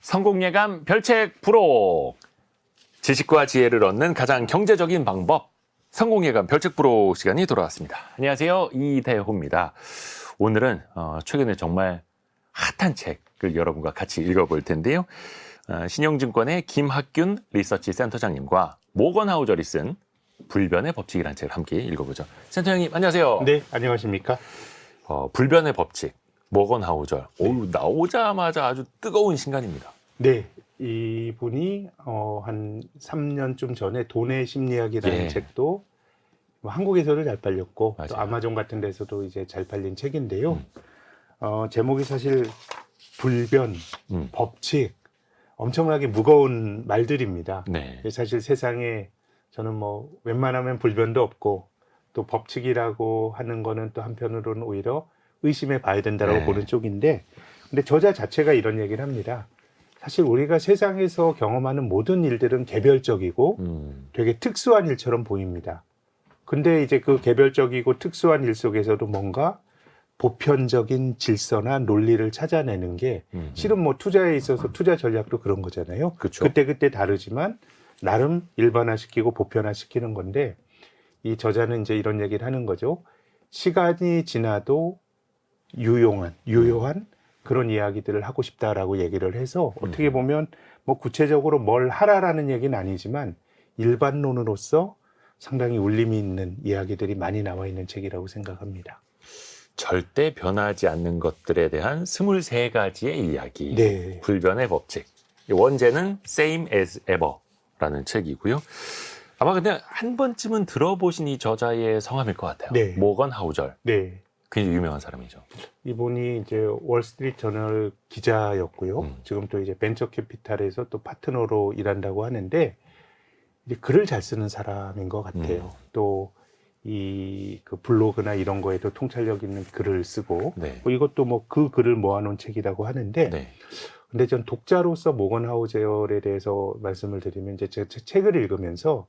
성공예감 별책 부록. 지식과 지혜를 얻는 가장 경제적인 방법. 성공예감 별책 부록 시간이 돌아왔습니다. 안녕하세요. 이대호입니다. 오늘은 최근에 정말 핫한 책을 여러분과 같이 읽어볼 텐데요. 신영증권의 김학균 리서치 센터장님과 모건 하우저리 쓴 불변의 법칙이라는 책을 함께 읽어보죠. 센터장님 안녕하세요. 네, 안녕하십니까? 불변의 법칙, 모건 하우저. 오, 나오자마자 아주 뜨거운 신간입니다. 네, 이분이 한 3년쯤 전에 돈의 심리학이라는 예. 책도 뭐 한국에서도 잘 팔렸고 또 맞아요. 아마존 같은 데서도 이제 잘 팔린 책인데요. 제목이 사실 불변, 법칙, 엄청나게 무거운 말들입니다. 네. 사실 세상에 저는 뭐 웬만하면 불변도 없고 또 법칙이라고 하는 거는 또 한편으로는 오히려 의심해 봐야 된다고 네. 보는 쪽인데, 근데 저자 자체가 이런 얘기를 합니다. 사실 우리가 세상에서 경험하는 모든 일들은 개별적이고 되게 특수한 일처럼 보입니다. 근데 이제 그 개별적이고 특수한 일 속에서도 뭔가 보편적인 질서나 논리를 찾아내는 게 실은 뭐 투자에 있어서 투자 전략도 그런 거잖아요. 그쵸. 그때 다르지만 나름 일반화시키고 보편화시키는 건데, 이 저자는 이제 이런 얘기를 하는 거죠. 시간이 지나도 유효한 그런 이야기들을 하고 싶다라고 얘기를 해서, 어떻게 보면 뭐 구체적으로 뭘 하라라는 얘기는 아니지만 일반론으로서 상당히 울림이 있는 이야기들이 많이 나와 있는 책이라고 생각합니다. 절대 변하지 않는 것들에 대한 23가지의 이야기. 네. 불변의 법칙. 원제는 Same as Ever라는 책이고요. 아마 근데 한 번쯤은 들어보신 이 저자의 성함일 것 같아요. 네. 모건 하우절. 네. 굉장히 유명한 사람이죠. 이분이 이제 월스트리트 저널 기자였고요. 지금 또 이제 벤처 캐피탈에서 또 파트너로 일한다고 하는데, 이제 글을 잘 쓰는 사람인 것 같아요. 또 이 그 블로그나 이런 거에도 통찰력 있는 글을 쓰고, 네. 뭐 이것도 뭐 그 글을 모아놓은 책이라고 하는데, 네. 근데 전 독자로서 모건 하우저에 대해서 말씀을 드리면, 이제 제 책을 읽으면서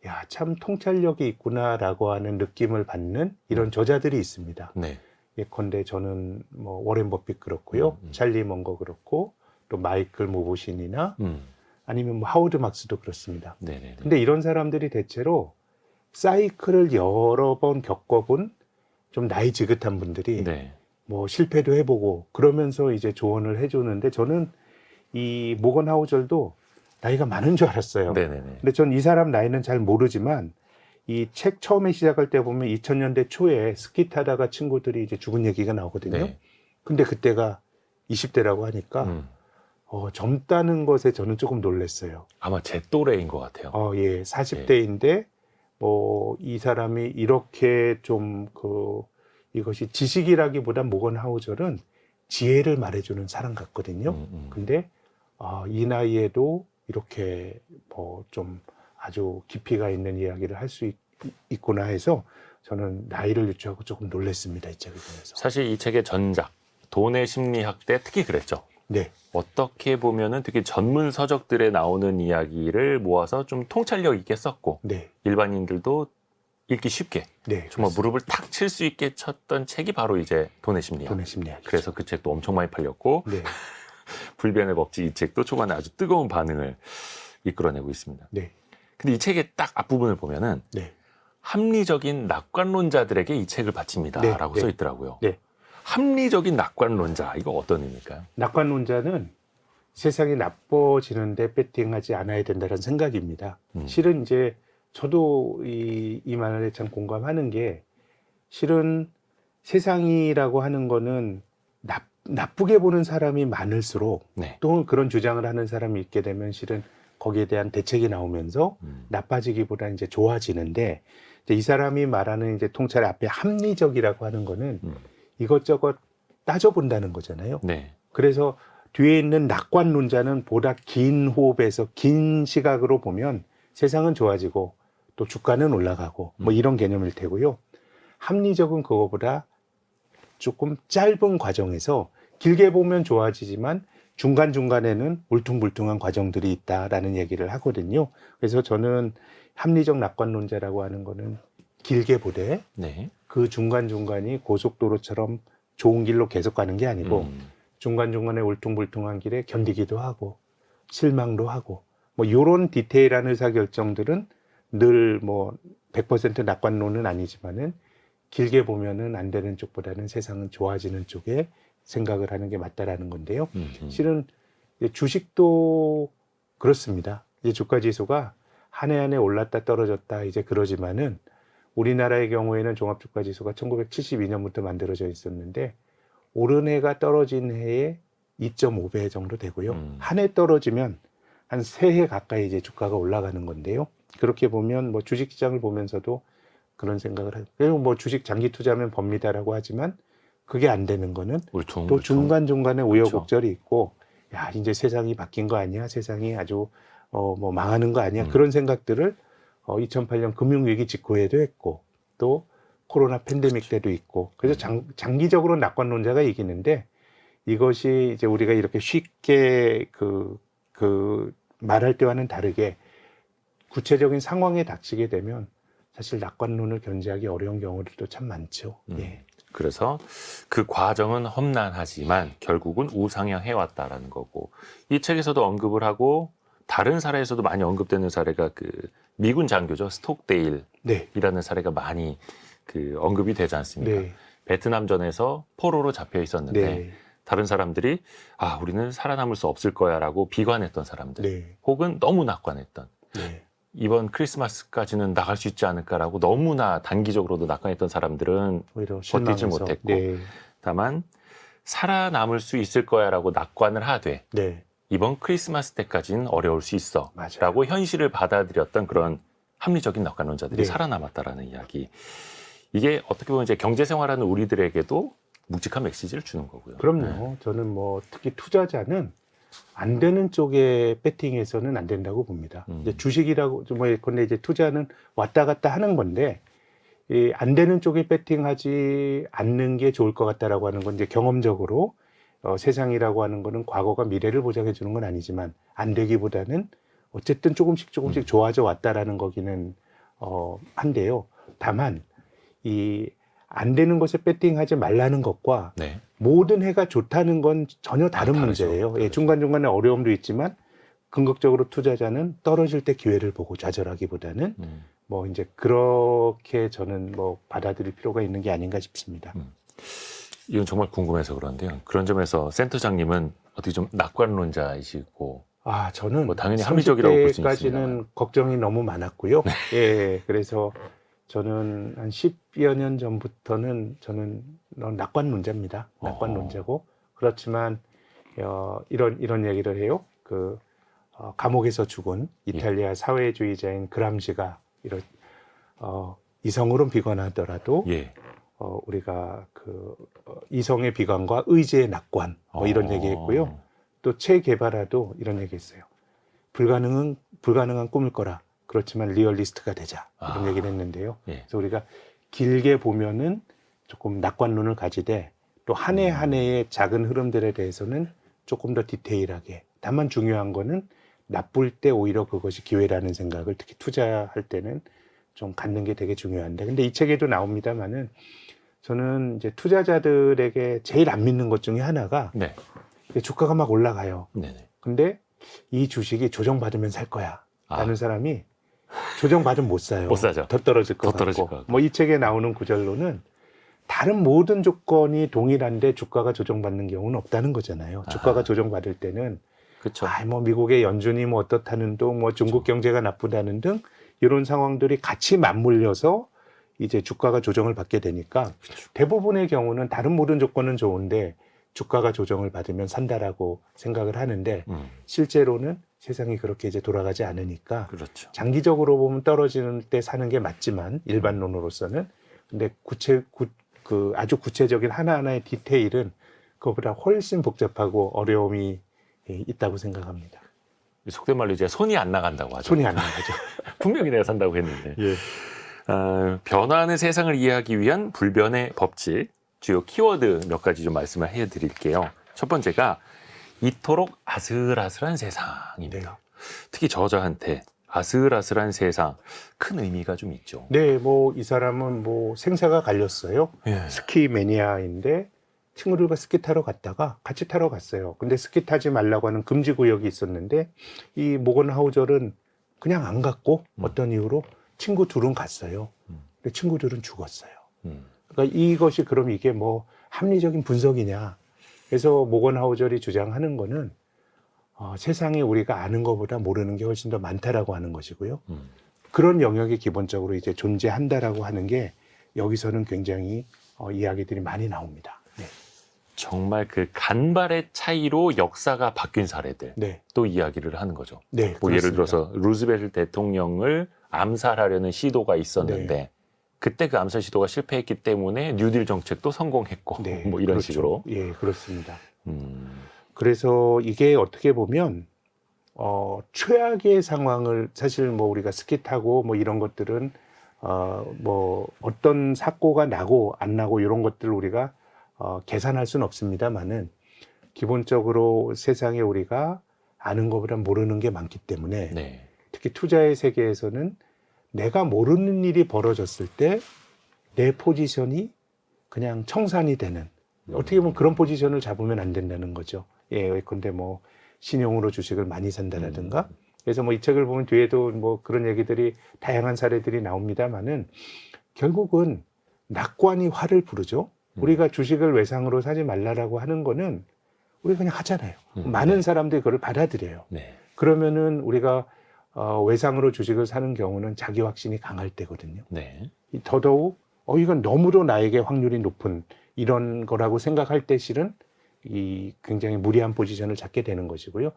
야, 참 통찰력이 있구나라고 하는 느낌을 받는 이런 저자들이 있습니다. 네. 예컨대 저는 뭐 워렌 버핏 그렇고요, 찰리 먼거 그렇고, 또 마이클 모보신이나 아니면 뭐 하워드 막스도 그렇습니다. 네네. 근데 이런 사람들이 대체로 사이클을 여러 번 겪어본 좀 나이 지긋한 분들이 네. 뭐 실패도 해보고 그러면서 이제 조언을 해주는데, 저는 이 모건 하우절도 나이가 많은 줄 알았어요. 네네네. 근데 전 이 사람 나이는 잘 모르지만 이 책 처음에 시작할 때 보면 2000년대 초에 스키 타다가 친구들이 이제 죽은 얘기가 나오거든요. 네. 근데 그때가 20대라고 하니까 젊다는 것에 저는 조금 놀랐어요. 아마 제 또래인 것 같아요. 예, 40대인데 뭐 이 사람이 이렇게 좀 이것이 지식이라기보다 모건 하우절은 지혜를 말해주는 사람 같거든요. 근데 이 나이에도 이렇게 뭐 좀 아주 깊이가 있는 이야기를 할 수 있구나 해서 저는 나이를 유추하고 조금 놀랐습니다, 이 책을 보면서. 사실 이 책의 전작, 돈의 심리학 때 특히 그랬죠. 네, 어떻게 보면은 되게 전문 서적들에 나오는 이야기를 모아서 좀 통찰력 있게 썼고, 네, 일반인들도 읽기 쉽게 네. 정말 그렇습니다. 무릎을 탁 칠 수 있게 쳤던 책이 바로 이제 돈의 심리학. 돈의 심리학이죠. 그래서 그 책도 엄청 많이 팔렸고, 네, 불변의 법칙 이 책도 초반에 아주 뜨거운 반응을 이끌어내고 있습니다. 네, 근데 이 책의 딱 앞부분을 보면은 네, 합리적인 낙관론자들에게 이 책을 바칩니다라고 네, 써 네. 있더라고요. 네. 합리적인 낙관론자, 이거 어떤 의미일까요? 낙관론자는 세상이 나빠지는데 배팅하지 않아야 된다는 생각입니다. 실은 이제 저도 이 말에 참 공감하는 게, 실은 세상이라고 하는 거는 나쁘게 보는 사람이 많을수록 네. 또 그런 주장을 하는 사람이 있게 되면 실은 거기에 대한 대책이 나오면서 나빠지기보다 이제 좋아지는데, 이제 이 사람이 말하는 이제 통찰 앞에 합리적이라고 하는 거는 이것저것 따져본다는 거잖아요. 네. 그래서 뒤에 있는 낙관론자는 보다 긴 호흡에서 긴 시각으로 보면 세상은 좋아지고 또 주가는 올라가고 뭐 이런 개념일 테고요. 합리적은 그거보다 조금 짧은 과정에서 길게 보면 좋아지지만 중간중간에는 울퉁불퉁한 과정들이 있다라는 얘기를 하거든요. 그래서 저는 합리적 낙관론자라고 하는 거는 길게 보되 네. 그 중간중간이 고속도로처럼 좋은 길로 계속 가는 게 아니고 중간중간에 울퉁불퉁한 길에 견디기도 하고 실망도 하고 뭐 이런 디테일한 의사결정들은 늘 뭐 100% 낙관론은 아니지만은 길게 보면은 안 되는 쪽보다는 세상은 좋아지는 쪽에 생각을 하는 게 맞다라는 건데요. 실은 주식도 그렇습니다. 이제 주가 지수가 한 해 한 해 올랐다 떨어졌다 이제 그러지만은 우리나라의 경우에는 종합주가 지수가 1972년부터 만들어져 있었는데 오른 해가 떨어진 해에 2.5배 정도 되고요. 한 해 떨어지면 한 3해 가까이 이제 주가가 올라가는 건데요. 그렇게 보면 뭐 주식시장을 보면서도 그런 생각을 하고, 그리고 뭐 주식 장기 투자하면 법니다라고 하지만 그게 안 되는 거는 또 중간중간에 우여곡절이 있고, 야, 이제 세상이 바뀐 거 아니야? 세상이 아주 뭐 망하는 거 아니야? 그런 생각들을 2008년 금융위기 직후에도 했고, 또 코로나 팬데믹 때도 있고, 그래서 장기적으로 낙관론자가 이기는데, 이것이 이제 우리가 이렇게 쉽게 말할 때와는 다르게 구체적인 상황에 닥치게 되면 사실 낙관론을 견지하기 어려운 경우들도 참 많죠. 예. 그래서 그 과정은 험난하지만 결국은 우상향 해왔다라는 거고, 이 책에서도 언급을 하고 다른 사례에서도 많이 언급되는 사례가 그 미군 장교죠. 스톡데일이라는 네. 사례가 많이 그 언급이 되지 않습니까? 네. 베트남전에서 포로로 잡혀 있었는데 네. 다른 사람들이 아, 우리는 살아남을 수 없을 거야라고 비관했던 사람들, 네. 혹은 너무 낙관했던, 네. 이번 크리스마스까지는 나갈 수 있지 않을까라고 너무나 단기적으로도 낙관했던 사람들은 오히려 버티지 실망해서. 못했고, 네. 다만 살아남을 수 있을 거야라고 낙관을 하되 네. 이번 크리스마스 때까지는 어려울 수 있어 맞아요. 라고 현실을 받아들였던 그런 합리적인 낙관론자들이 네. 살아남았다라는 이야기. 이게 어떻게 보면 이제 경제생활하는 우리들에게도 묵직한 메시지를 주는 거고요. 그럼요. 저는 뭐 특히 투자자는 안 되는 쪽에 배팅해서는 안 된다고 봅니다. 이제 주식이라고 뭐 근데 이제 투자는 왔다 갔다 하는 건데, 안 되는 쪽에 배팅하지 않는 게 좋을 것 같다라고 하는 건 이제 경험적으로 세상이라고 하는 거는 과거가 미래를 보장해 주는 건 아니지만 안 되기보다는 어쨌든 조금씩 좋아져 왔다라는 거기는 한데요. 다만 이 안 되는 것에 배팅하지 말라는 것과 네. 모든 해가 좋다는 건 전혀 다른 다르죠. 문제예요. 예, 다르죠. 중간중간에 어려움도 있지만 궁극적으로 투자자는 떨어질 때 기회를 보고 좌절하기보다는 뭐 이제 그렇게 저는 뭐 받아들일 필요가 있는 게 아닌가 싶습니다. 이건 정말 궁금해서 그런데요. 그런 점에서 센터장님은 어떻게 좀 낙관론자이시고, 저는 뭐 당연히 합리적이라고 볼 수 있습니다만. 30대까지는 걱정이 너무 많았고요. 예, 그래서 저는 한 10여 년 전부터는 저는 낙관론자입니다. 낙관론자고. 그렇지만 이런 얘기를 해요. 감옥에서 죽은 이탈리아 사회주의자인 그람시가 이성으로는 비관하더라도 우리가 이성의 비관과 의지의 낙관 뭐 이런 얘기했고요. 또 체 게바라도 이런 얘기했어요. 불가능한 꿈을 꿔라. 그렇지만 리얼리스트가 되자. 이런 얘기를 했는데요. 그래서 우리가 길게 보면은 조금 낙관론을 가지되 또 한 해 한 해의 작은 흐름들에 대해서는 조금 더 디테일하게. 다만 중요한 거는 나쁠 때 오히려 그것이 기회라는 생각을 특히 투자할 때는 좀 갖는 게 되게 중요한데. 근데 이 책에도 나옵니다만은 저는 이제 투자자들에게 제일 안 믿는 것 중에 하나가 주가가 막 올라가요. 근데 이 주식이 조정받으면 살 거야. 라는 사람이 조정받으면 못 사요. 못 사죠. 더 떨어질 것 같고. 뭐 이 책에 나오는 구절로는 다른 모든 조건이 동일한데 주가가 조정받는 경우는 없다는 거잖아요. 주가가 조정받을 때는 그렇죠. 뭐 미국의 연준이 뭐 어떻다는 둥, 뭐 중국 경제가 나쁘다는 등 이런 상황들이 같이 맞물려서 이제 주가가 조정을 받게 되니까 대부분의 경우는 다른 모든 조건은 좋은데 주가가 조정을 받으면 산다라고 생각을 하는데 실제로는 세상이 그렇게 이제 돌아가지 않으니까 장기적으로 보면 떨어지는 때 사는 게 맞지만 일반론으로서는 근데 아주 구체적인 하나하나의 디테일은 그거보다 훨씬 복잡하고 어려움이 있다고 생각합니다. 속된 말로 이제 손이 안 나간다고 하죠. 손이 안 나가죠. 분명히 내가 산다고 했는데. 변화하는 세상을 이해하기 위한 불변의 법칙, 주요 키워드 몇 가지 좀 말씀을 해드릴게요. 첫 번째가 이토록 아슬아슬한 세상입니다. 특히 저자한테 아슬아슬한 세상, 큰 의미가 좀 있죠. 네, 뭐 이 사람은 뭐 생사가 갈렸어요. 스키 매니아인데 친구들과 스키 타러 갔다가 같이 타러 갔어요. 근데 스키 타지 말라고 하는 금지 구역이 있었는데 이 모건하우저는 그냥 안 갔고 어떤 이유로 친구 둘은 갔어요. 근데 친구 둘은 죽었어요. 그러니까 이것이 그럼 이게 뭐 합리적인 분석이냐? 그래서 모건하우저이 주장하는 거는 세상에 우리가 아는 것보다 모르는 게 훨씬 더 많다라고 하는 것이고요. 그런 영역이 기본적으로 이제 존재한다라고 하는 게 여기서는 굉장히 이야기들이 많이 나옵니다. 네. 정말 그 간발의 차이로 역사가 바뀐 사례들 네. 또 이야기를 하는 거죠. 네, 뭐 예를 그렇습니다. 들어서 루즈벨트 대통령을 암살하려는 시도가 있었는데 네. 그때 그 암살 시도가 실패했기 때문에 뉴딜 정책도 성공했고 네, 뭐 이런 그렇죠. 식으로. 예, 그렇습니다. 음, 그래서 이게 어떻게 보면 최악의 상황을 사실 뭐 우리가 스키 타고 뭐 이런 것들은 뭐 어떤 사고가 나고 안 나고 이런 것들을 우리가 계산할 수는 없습니다만은 기본적으로 세상에 우리가 아는 것보다 모르는 게 많기 때문에 네. 특히 투자의 세계에서는 내가 모르는 일이 벌어졌을 때 내 포지션이 그냥 청산이 되는 어떻게 보면 그런 포지션을 잡으면 안 된다는 거죠. 예, 예컨대 뭐 신용으로 주식을 많이 산다라든가. 그래서 뭐 이 책을 보면 뒤에도 뭐 그런 얘기들이 다양한 사례들이 나옵니다만은 결국은 낙관이 화를 부르죠. 우리가 주식을 외상으로 사지 말라라고 하는 거는 우리가 그냥 하잖아요. 많은 사람들이 그걸 받아들여요. 네. 그러면은 우리가 외상으로 주식을 사는 경우는 자기 확신이 강할 때거든요. 네. 더더욱 이건 너무도 나에게 확률이 높은 이런 거라고 생각할 때 실은 이 굉장히 무리한 포지션을 잡게 되는 것이고요.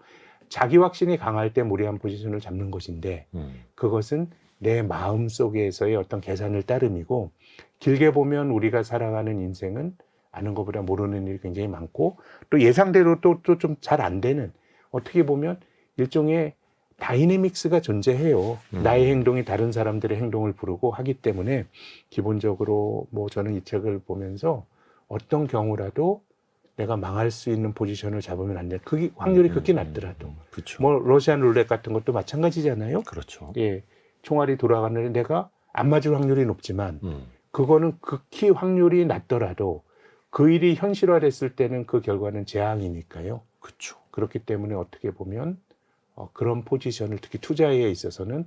자기 확신이 강할 때 무리한 포지션을 잡는 것인데 그것은 내 마음 속에서의 어떤 계산을 따름이고 길게 보면 우리가 살아가는 인생은 아는 것보다 모르는 일이 굉장히 많고 또 예상대로 또 좀 잘 안 되는 어떻게 보면 일종의 다이내믹스가 존재해요. 나의 행동이 다른 사람들의 행동을 부르고 하기 때문에 기본적으로 뭐 저는 이 책을 보면서 어떤 경우라도 내가 망할 수 있는 포지션을 잡으면 안 돼. 그게 확률이 그렇게 낮더라도. 그렇죠. 뭐 러시안 룰렛 같은 것도 마찬가지잖아요. 그렇죠. 예. 총알이 돌아가는데 내가 안 맞을 확률이 높지만 그거는 극히 확률이 낮더라도 그 일이 현실화됐을 때는 그 결과는 재앙이니까요. 그렇죠. 그렇기 때문에 어떻게 보면 그런 포지션을 특히 투자에 있어서는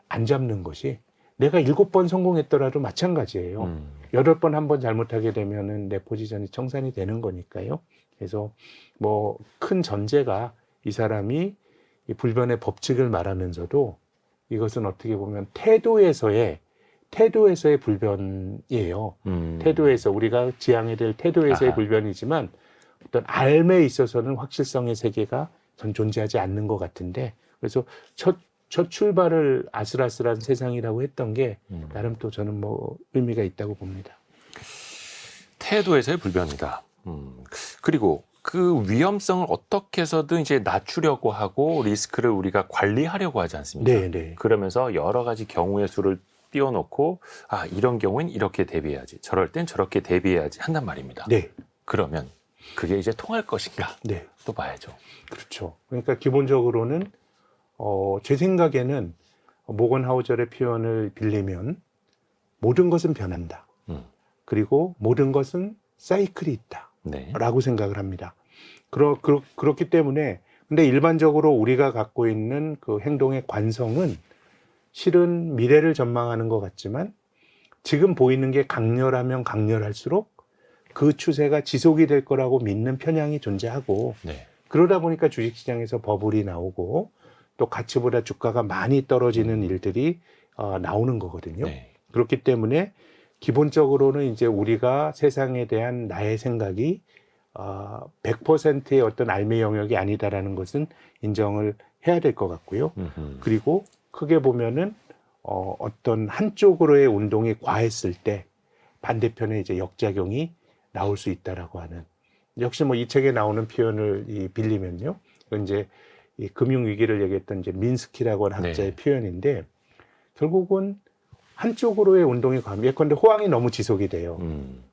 안 잡는 것이 내가 7번 성공했더라도 마찬가지예요. 8번 한 번 잘못하게 되면은 내 포지션이 청산이 되는 거니까요. 그래서 뭐 큰 전제가 이 사람이 이 불변의 법칙을 말하면서도 이것은 어떻게 보면 태도에서의 불변이에요. 태도에서 우리가 지향해야 될 태도에서의 아하. 불변이지만 어떤 삶에 있어서는 확실성의 세계가 전 존재하지 않는 것 같은데 그래서 첫 출발을 아슬아슬한 세상이라고 했던 게 나름 또 저는 뭐 의미가 있다고 봅니다. 태도에서의 불변이다. 그리고 그 위험성을 어떻게 해서든 이제 낮추려고 하고 리스크를 우리가 관리하려고 하지 않습니까? 네, 네. 그러면서 여러 가지 경우의 수를 띄워놓고 이런 경우엔 이렇게 대비해야지, 저럴 땐 저렇게 대비해야지 한단 말입니다. 네. 그러면 그게 이제 통할 것인가? 네. 또 봐야죠. 그렇죠. 그러니까 기본적으로는 제 생각에는 모건하우저의 표현을 빌리면 모든 것은 변한다. 그리고 모든 것은 사이클이 있다. 네. 라고 생각을 합니다. 그렇기 때문에 근데 일반적으로 우리가 갖고 있는 그 행동의 관성은 실은 미래를 전망하는 것 같지만 지금 보이는 게 강렬하면 강렬할수록 그 추세가 지속이 될 거라고 믿는 편향이 존재하고 네. 그러다 보니까 주식시장에서 버블이 나오고 또 가치보다 주가가 많이 떨어지는 일들이 나오는 거거든요. 네. 그렇기 때문에 기본적으로는 이제 우리가 세상에 대한 나의 생각이 100%의 어떤 알미 영역이 아니다라는 것은 인정을 해야 될 것 같고요. 그리고 크게 보면은 어떤 한쪽으로의 운동이 과했을 때 반대편에 이제 역작용이 나올 수 있다라고 하는 역시 뭐 이 책에 나오는 표현을 빌리면요. 이제 이 금융 위기를 얘기했던 이제 민스키라고 하는 학자의 네. 표현인데 결국은 한쪽으로의 운동이 과하면 예컨대 호황이 너무 지속이 돼요.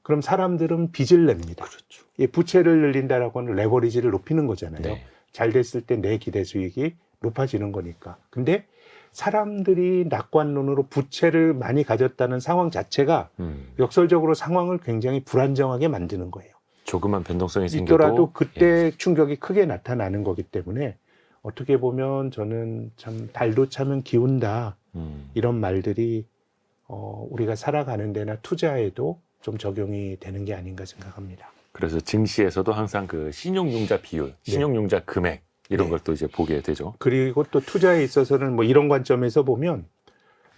그럼 사람들은 빚을 냅니다. 그렇죠. 이 부채를 늘린다라고 하는 레버리지를 높이는 거잖아요. 네. 잘 됐을 때 내 기대 수익이 높아지는 거니까. 근데 사람들이 낙관론으로 부채를 많이 가졌다는 상황 자체가 역설적으로 상황을 굉장히 불안정하게 만드는 거예요. 조그만 변동성이 생겨도 있더라도 그때 충격이 크게 나타나는 거기 때문에 어떻게 보면 저는 참 달도 차면 기운다 이런 말들이 우리가 살아가는 데나 투자에도 좀 적용이 되는 게 아닌가 생각합니다. 그래서 증시에서도 항상 그 신용융자 비율, 신용융자 금액 이런 네. 걸 또 이제 보게 되죠. 그리고 또 투자에 있어서는 뭐 이런 관점에서 보면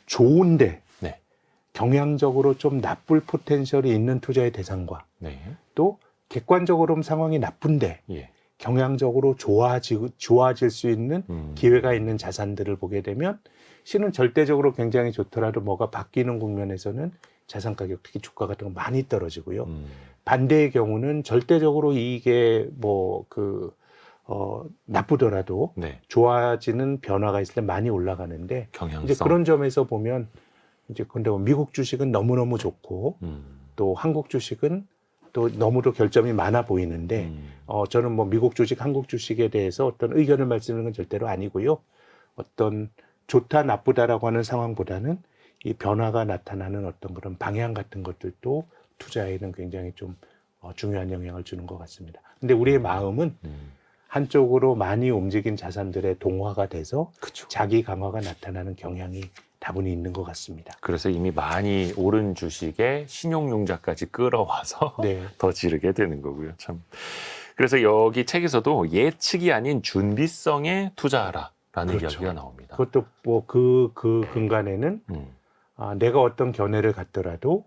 좋은데 네. 경향적으로 좀 나쁠 포텐셜이 있는 투자의 대상과 네. 또 객관적으로 상황이 나쁜데 예. 경향적으로 좋아질 수 있는 기회가 있는 자산들을 보게 되면 실은 절대적으로 굉장히 좋더라도 뭐가 바뀌는 국면에서는 자산 가격, 특히 주가 같은 거 많이 떨어지고요. 반대의 경우는 절대적으로 이게 나쁘더라도 네. 좋아지는 변화가 있을 때 많이 올라가는데 경향성. 이제 그런 점에서 보면 이제 근데 미국 주식은 너무너무 좋고 또 한국 주식은 또 너무도 결점이 많아 보이는데 저는 뭐 미국 주식, 한국 주식에 대해서 어떤 의견을 말씀드리는 건 절대로 아니고요. 어떤 좋다 나쁘다라고 하는 상황보다는 이 변화가 나타나는 어떤 그런 방향 같은 것들도 투자에는 굉장히 좀 중요한 영향을 주는 것 같습니다. 근데 우리의 마음은 한쪽으로 많이 움직인 자산들의 동화가 돼서 그쵸. 자기 강화가 나타나는 경향이 다분히 있는 것 같습니다. 그래서 이미 많이 오른 주식에 신용융자까지 끌어와서 네. 더 지르게 되는 거고요. 참. 그래서 여기 책에서도 예측이 아닌 준비성에 투자하라라는 그렇죠. 이야기가 나옵니다. 그것도 뭐 그 근간에는 내가 어떤 견해를 갖더라도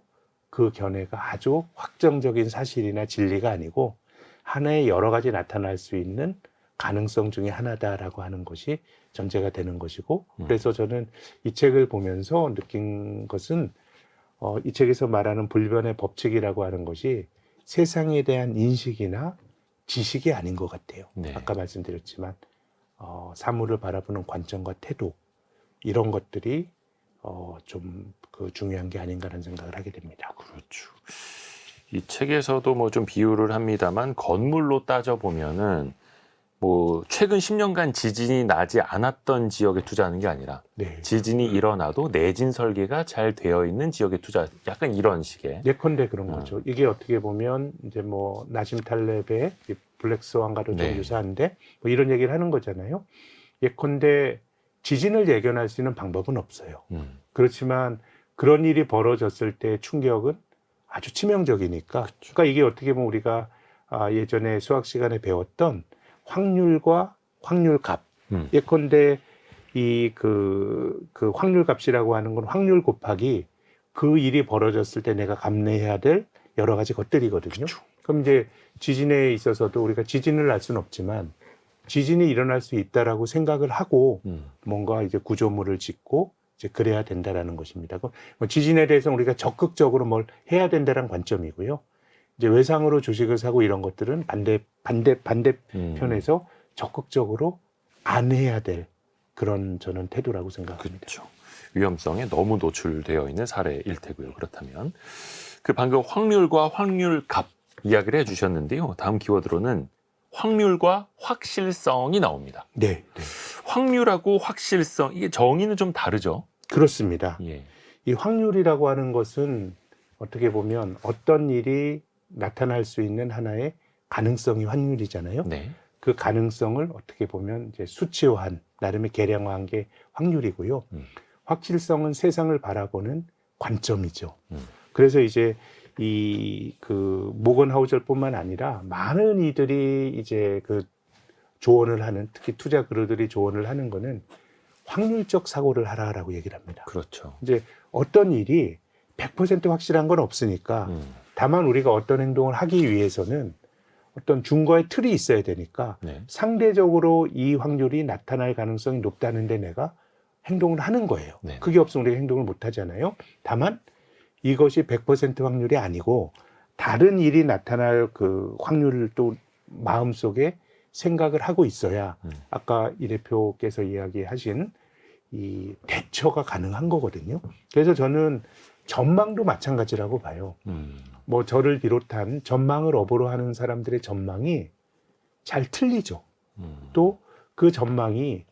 그 견해가 아주 확정적인 사실이나 진리가 아니고 하나의 여러 가지 나타날 수 있는 가능성 중에 하나다라고 하는 것이 전제가 되는 것이고 그래서 저는 이 책을 보면서 느낀 것은 이 책에서 말하는 불변의 법칙이라고 하는 것이 세상에 대한 인식이나 지식이 아닌 것 같아요. 네. 아까 말씀드렸지만 사물을 바라보는 관점과 태도 이런 것들이 좀 중요한 게 아닌가라는 생각을 하게 됩니다. 그렇죠. 이 책에서도 뭐 좀 비유를 합니다만 건물로 따져 보면은 뭐 최근 10년간 지진이 나지 않았던 지역에 투자하는 게 아니라 네. 지진이 일어나도 내진 설계가 잘 되어 있는 지역에 투자, 약간 이런 식의. 예컨대 그런 거죠. 이게 어떻게 보면 이제 뭐 나심 탈렙의 블랙스완과도 좀 네. 유사한데 뭐 이런 얘기를 하는 거잖아요. 예컨대 지진을 예견할 수 있는 방법은 없어요. 그렇지만 그런 일이 벌어졌을 때 충격은 아주 치명적이니까. 그러니까 이게 어떻게 보면 우리가 예전에 수학 시간에 배웠던 확률과 확률값. 예컨대 그 확률값이라고 하는 건 확률 곱하기 그 일이 벌어졌을 때 내가 감내해야 될 여러 가지 것들이거든요. 그쵸. 그럼 이제 지진에 있어서도 우리가 지진을 알 수는 없지만 지진이 일어날 수 있다라고 생각을 하고 뭔가 이제 구조물을 짓고 이제 그래야 된다라는 것입니다. 지진에 대해서는 우리가 적극적으로 뭘 해야 된다는 관점이고요. 이제 외상으로 주식을 사고 이런 것들은 반대편에서 적극적으로 안 해야 될 그런 저는 태도라고 생각합니다. 그렇죠. 위험성에 너무 노출되어 있는 사례일 테고요. 그렇다면 그 방금 확률과 확률값 이야기를 해주셨는데요. 다음 키워드로는 확률과 확실성이 나옵니다. 네, 네. 확률하고 확실성, 이게 정의는 좀 다르죠. 그렇습니다. 예. 이 확률이라고 하는 것은 어떻게 보면 어떤 일이 나타날 수 있는 하나의 가능성이 확률이잖아요. 네. 그 가능성을 어떻게 보면 이제 수치화한 나름의 계량화한 게 확률이고요. 확실성은 세상을 바라보는 관점이죠. 그래서 이제 그 모건하우저뿐만 아니라 많은 이들이 이제 그 조언을 하는, 특히 투자 그루들이 조언을 하는 거는 확률적 사고를 하라라고 얘기를 합니다. 그렇죠. 이제 어떤 일이 100% 확실한 건 없으니까 다만 우리가 어떤 행동을 하기 위해서는 어떤 준거의 틀이 있어야 되니까 네. 상대적으로 이 확률이 나타날 가능성이 높다는데 내가 행동을 하는 거예요. 네. 그게 없으면 우리가 행동을 못 하잖아요. 다만 이것이 100% 확률이 아니고 다른 일이 나타날 그 확률을 또 마음속에 생각을 하고 있어야 아까 이 대표께서 이야기하신 이 대처가 가능한 거거든요. 그래서 저는 전망도 마찬가지라고 봐요. 뭐 저를 비롯한 전망을 업으로 하는 사람들의 전망이 잘 틀리죠. 또 그 전망이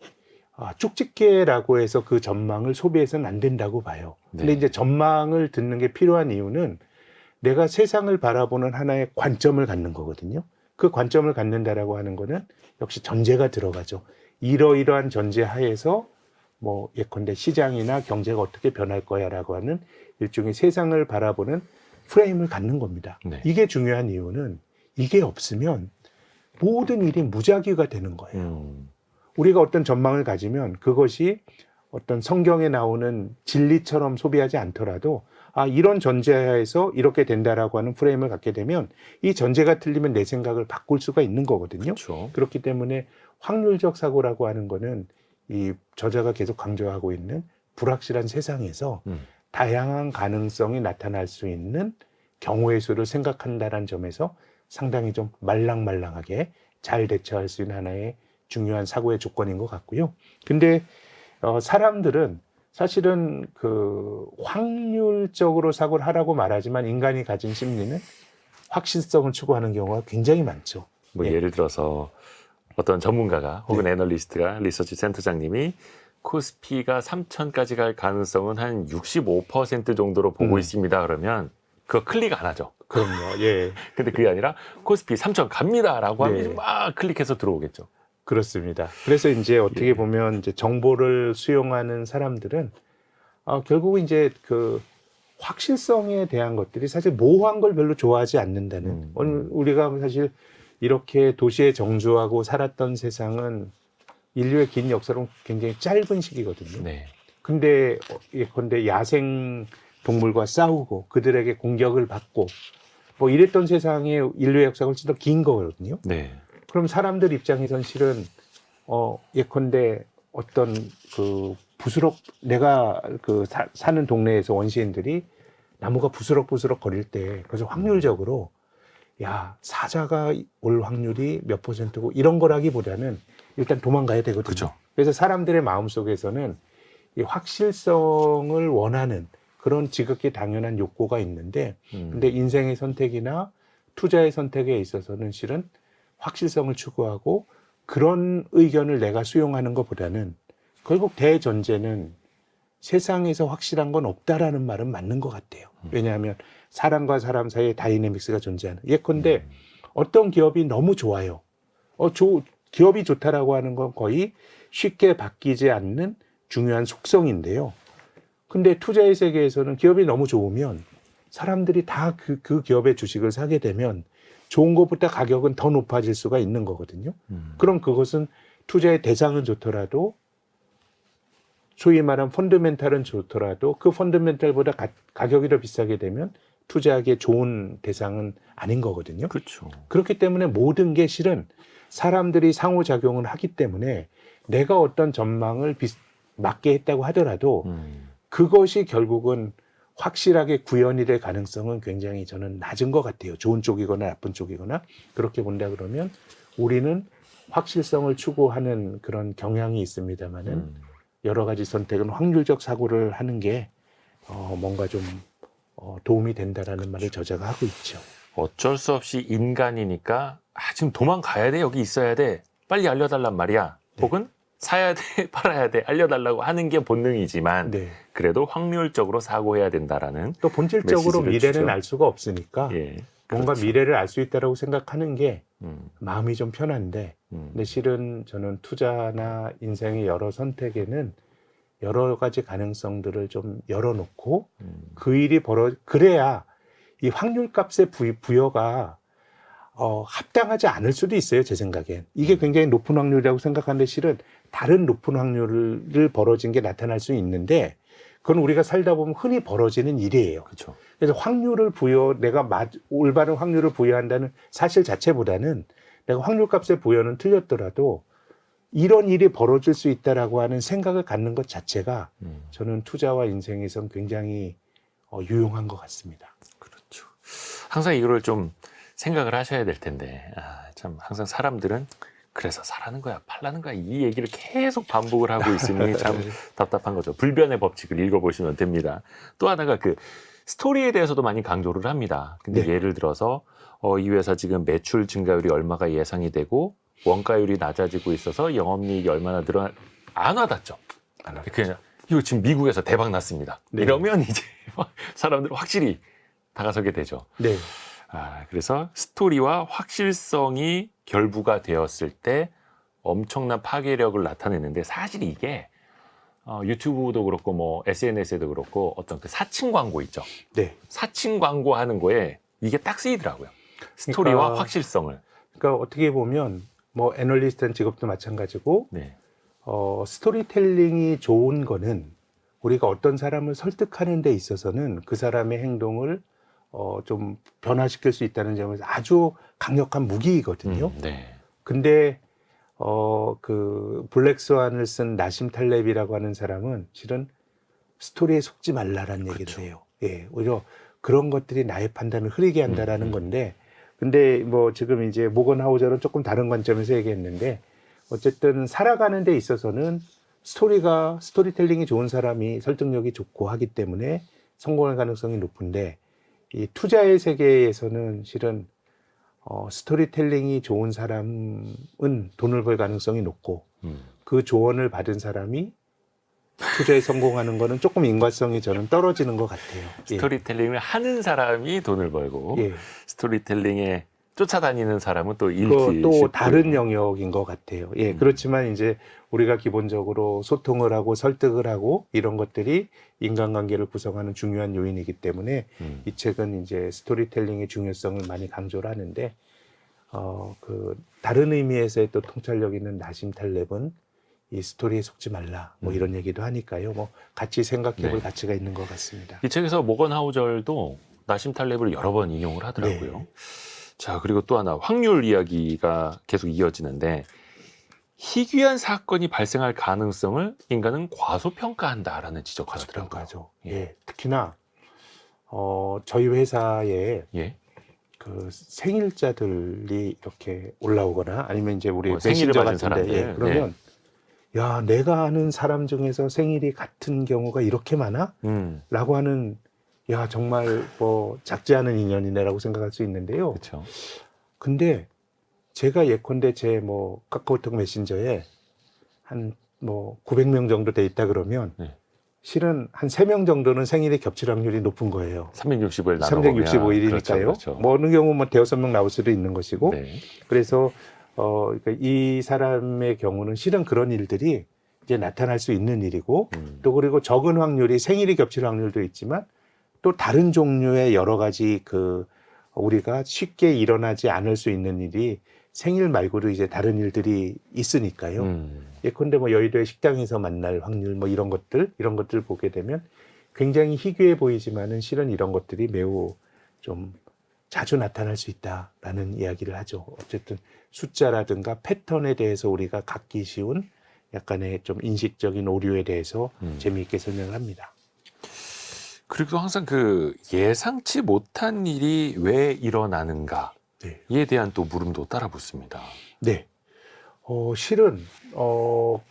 쪽집게라고 해서 그 전망을 소비해서는 안 된다고 봐요. 근데 네. 이제 전망을 듣는 게 필요한 이유는 내가 세상을 바라보는 하나의 관점을 갖는 거거든요. 그 관점을 갖는다라고 하는 거는 역시 전제가 들어가죠. 이러이러한 전제 하에서 뭐 예컨대 시장이나 경제가 어떻게 변할 거야라고 하는 일종의 세상을 바라보는 프레임을 갖는 겁니다. 네. 이게 중요한 이유는 이게 없으면 모든 일이 무작위가 되는 거예요. 우리가 어떤 전망을 가지면 그것이 어떤 성경에 나오는 진리처럼 소비하지 않더라도 아, 이런 전제하에서 이렇게 된다라고 하는 프레임을 갖게 되면 이 전제가 틀리면 내 생각을 바꿀 수가 있는 거거든요. 그렇죠. 그렇기 때문에 확률적 사고라고 하는 거는 이 저자가 계속 강조하고 있는 불확실한 세상에서 다양한 가능성이 나타날 수 있는 경우의 수를 생각한다는 점에서 상당히 좀 말랑말랑하게 잘 대처할 수 있는 하나의 중요한 사고의 조건인 것 같고요. 근데 사람들은 사실은 그 확률적으로 사고를 하라고 말하지만 인간이 가진 심리는 확실성을 추구하는 경우가 굉장히 많죠. 뭐 예. 예를 들어서 어떤 전문가가 혹은 네. 애널리스트가 리서치 센터장님이 코스피가 3,000까지 갈 가능성은 한 65% 정도로 보고 있습니다. 그러면 그거 클릭 안 하죠. 그럼요. 예. 근데 그게 아니라 코스피 3,000 갑니다라고 하면 네. 막 클릭해서 들어오겠죠. 그렇습니다. 그래서 이제 어떻게 예. 보면 이제 정보를 수용하는 사람들은 결국은 이제 그 확실성에 대한 것들이 사실 모호한 걸 별로 좋아하지 않는다는. 오늘 우리가 사실 이렇게 도시에 정주하고 살았던 세상은 인류의 긴 역사로 굉장히 짧은 시기거든요. 네. 근데 예컨대 야생 동물과 싸우고 그들에게 공격을 받고 뭐 이랬던 세상에 인류의 역사가 훨씬 더 긴 거거든요. 네. 그럼 사람들 입장에선 실은 예컨대 어떤 그 내가 그 사는 동네에서 원시인들이 나무가 부스럭부스럭 거릴 때 그래서 확률적으로 야 사자가 올 확률이 몇 %고 이런 거라기보다는 일단 도망가야 되거든요. 그렇죠. 그래서 사람들의 마음속에서는 이 확실성을 원하는 그런 지극히 당연한 욕구가 있는데 근데 인생의 선택이나 투자의 선택에 있어서는 실은 확실성을 추구하고 그런 의견을 내가 수용하는 것보다는 결국 대전제는 세상에서 확실한 건 없다라는 말은 맞는 것 같아요. 왜냐하면 사람과 사람 사이에 다이내믹스가 존재하는. 예컨대 어떤 기업이 너무 좋아요. 기업이 좋다라고 하는 건 거의 쉽게 바뀌지 않는 중요한 속성인데요. 근데 투자의 세계에서는 기업이 너무 좋으면 사람들이 다 그 기업의 주식을 사게 되면 좋은 것보다 가격은 더 높아질 수가 있는 거거든요. 그럼 그것은 투자의 대상은 좋더라도 소위 말하는 펀더멘탈은 좋더라도 그 펀더멘탈보다 가격이 더 비싸게 되면 투자하기에 좋은 대상은 아닌 거거든요. 그렇죠. 그렇기 때문에 모든 게 실은 사람들이 상호작용을 하기 때문에 내가 어떤 전망을 맞게 했다고 하더라도 그것이 결국은 확실하게 구현이 될 가능성은 굉장히 저는 낮은 것 같아요. 좋은 쪽이거나 나쁜 쪽이거나 그렇게 본다 그러면 우리는 확실성을 추구하는 그런 경향이 있습니다만은 여러 가지 선택은 확률적 사고를 하는 게 뭔가 좀 도움이 된다라는 말을 저자가 하고 있죠. 어쩔 수 없이 인간이니까 지금 도망가야 돼, 여기 있어야 돼, 빨리 알려달란 말이야. 네. 혹은 사야 돼, 팔아야 돼, 알려달라고 하는 게 본능이지만 네. 그래도 확률적으로 사고해야 된다라는 또 본질적으로 메시지를 미래는 주죠. 알 수가 없으니까 예, 뭔가 그렇죠. 미래를 알 수 있다라고 생각하는 게 음, 마음이 좀 편한데 근데 실은 저는 투자나 인생의 여러 선택에는 여러 가지 가능성들을 좀 열어놓고 그 일이 그래야 이 확률값의 부여가 합당하지 않을 수도 있어요. 제 생각엔. 이게 굉장히 높은 확률이라고 생각하는데 실은 다른 높은 확률을 벌어진 게 나타날 수 있는데 그건 우리가 살다 보면 흔히 벌어지는 일이에요. 그렇죠. 그래서 내가 올바른 확률을 부여한다는 사실 자체보다는 내가 확률값의 부여는 틀렸더라도 이런 일이 벌어질 수 있다라고 하는 생각을 갖는 것 자체가 저는 투자와 인생에선 굉장히 유용한 것 같습니다. 그렇죠. 항상 이거를 좀 생각을 하셔야 될 텐데, 참 항상 사람들은 그래서 사라는 거야, 팔라는 거야 이 얘기를 계속 반복을 하고 있으니 참 답답한 거죠. 불변의 법칙을 읽어보시면 됩니다. 또 하나가 그 스토리에 대해서도 많이 강조를 합니다. 근데 네. 예를 들어서 이 회사 지금 매출 증가율이 얼마가 예상이 되고 원가율이 낮아지고 있어서 영업이익이 얼마나 안 와닿죠. 그냥 이거 지금 미국에서 대박 났습니다. 네. 이러면 이제 사람들 확실히 다가서게 되죠. 네. 그래서 스토리와 확실성이 결부가 되었을 때 엄청난 파괴력을 나타내는데 사실 이게 유튜브도 그렇고 뭐 SNS에도 그렇고 어떤 그 사칭 광고 있죠. 네. 사칭 광고 하는 거에 이게 딱 쓰이더라고요. 스토리와 그러니까 확실성을. 그러니까 어떻게 보면 뭐 애널리스트한 직업도 마찬가지고 네. 스토리텔링이 좋은 거는 우리가 어떤 사람을 설득하는 데 있어서는 그 사람의 행동을 좀 변화시킬 수 있다는 점에서 아주 강력한 무기이거든요. 네. 근데 그 블랙스완을 쓴 나심 탈렙이라고 하는 사람은 실은 스토리에 속지 말라라는 얘기를 그렇죠. 해요. 예, 오히려 그런 것들이 나의 판단을 흐리게 한다라는 음. 건데, 근데 뭐 지금 이제 모건 하우저는 조금 다른 관점에서 얘기했는데, 어쨌든 살아가는 데 있어서는 스토리텔링이 좋은 사람이 설득력이 좋고 하기 때문에 성공할 가능성이 높은데, 이 투자의 세계에서는 실은 스토리텔링이 좋은 사람은 돈을 벌 가능성이 높고 그 조언을 받은 사람이 투자에 성공하는 거는 조금 인과성이 저는 떨어지는 것 같아요. 스토리텔링을 하는 사람이 돈을 벌고 예. 스토리텔링에 쫓아다니는 사람은 또 그 잃기 또 쉽고요. 다른 영역인 것 같아요. 예, 그렇지만 이제 우리가 기본적으로 소통을 하고 설득을 하고 이런 것들이 인간관계를 구성하는 중요한 요인이기 때문에 이 책은 이제 스토리텔링의 중요성을 많이 강조를 하는데 그 다른 의미에서의 또 통찰력 있는 나심 탈렙은 이 스토리에 속지 말라 뭐 이런 얘기도 하니까요. 뭐 같이 생각해볼 네. 가치가 있는 것 같습니다. 이 책에서 모건 하우절도 나심 탈렙을 여러 번 인용을 하더라고요. 네. 자, 그리고 또 하나 확률 이야기가 계속 이어지는데 희귀한 사건이 발생할 가능성을 인간은 과소평가한다라는 지적을 하더라고요. 과소평가죠. 예, 특히나 저희 회사에 예. 그 생일자들이 이렇게 올라오거나 아니면 이제 우리 생일을 메신저 맞은 같은데 사람들. 예, 그러면 야, 내가 아는 사람 중에서 생일이 같은 경우가 이렇게 많아? 라고 하는 야, 정말 뭐 작지 않은 인연이네라고 생각할 수 있는데요. 그렇죠. 근데 제가 예컨대 제 뭐 카카오톡 메신저에 한 뭐 900명 정도 돼 있다 그러면 네. 실은 한 3명 정도는 생일이 겹칠 확률이 높은 거예요. 365일 나눠보면 365일이니까요. 그렇죠, 그렇죠. 뭐 어느 경우 뭐 대여섯 명 나올 수도 있는 것이고. 네. 그래서 그러니까 이 사람의 경우는 실은 그런 일들이 이제 나타날 수 있는 일이고 또 그리고 적은 확률이 생일이 겹칠 확률도 있지만 또 다른 종류의 여러 가지 그 우리가 쉽게 일어나지 않을 수 있는 일이 생일 말고도 이제 다른 일들이 있으니까요. 예컨대 뭐 여의도의 식당에서 만날 확률 뭐 이런 것들 보게 되면 굉장히 희귀해 보이지만은 실은 이런 것들이 매우 좀 자주 나타날 수 있다라는 이야기를 하죠. 어쨌든 숫자라든가 패턴에 대해서 우리가 갖기 쉬운 약간의 좀 인식적인 오류에 대해서 재미있게 설명을 합니다. 그리고 항상 그 예상치 못한 일이 왜 일어나는가에 네. 대한 또 물음도 따라 붙습니다. 네. 실은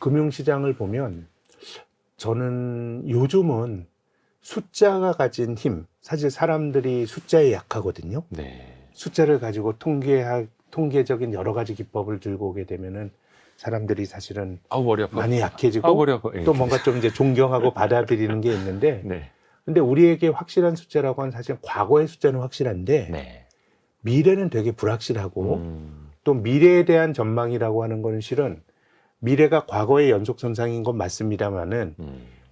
금융시장을 보면 저는 요즘은 숫자가 가진 힘, 사실 사람들이 숫자에 약하거든요. 네. 숫자를 가지고 통계적인 여러 가지 기법을 들고 오게 되면은 사람들이 사실은 머리 아파. 많이 약해지고 머리 아파. 예. 또 뭔가 좀 이제 존경하고 받아들이는 게 있는데 네. 근데 우리에게 확실한 숫자라고 하는 사실 과거의 숫자는 확실한데 네. 미래는 되게 불확실하고 또 미래에 대한 전망이라고 하는 거는 실은 미래가 과거의 연속선상인 건 맞습니다만은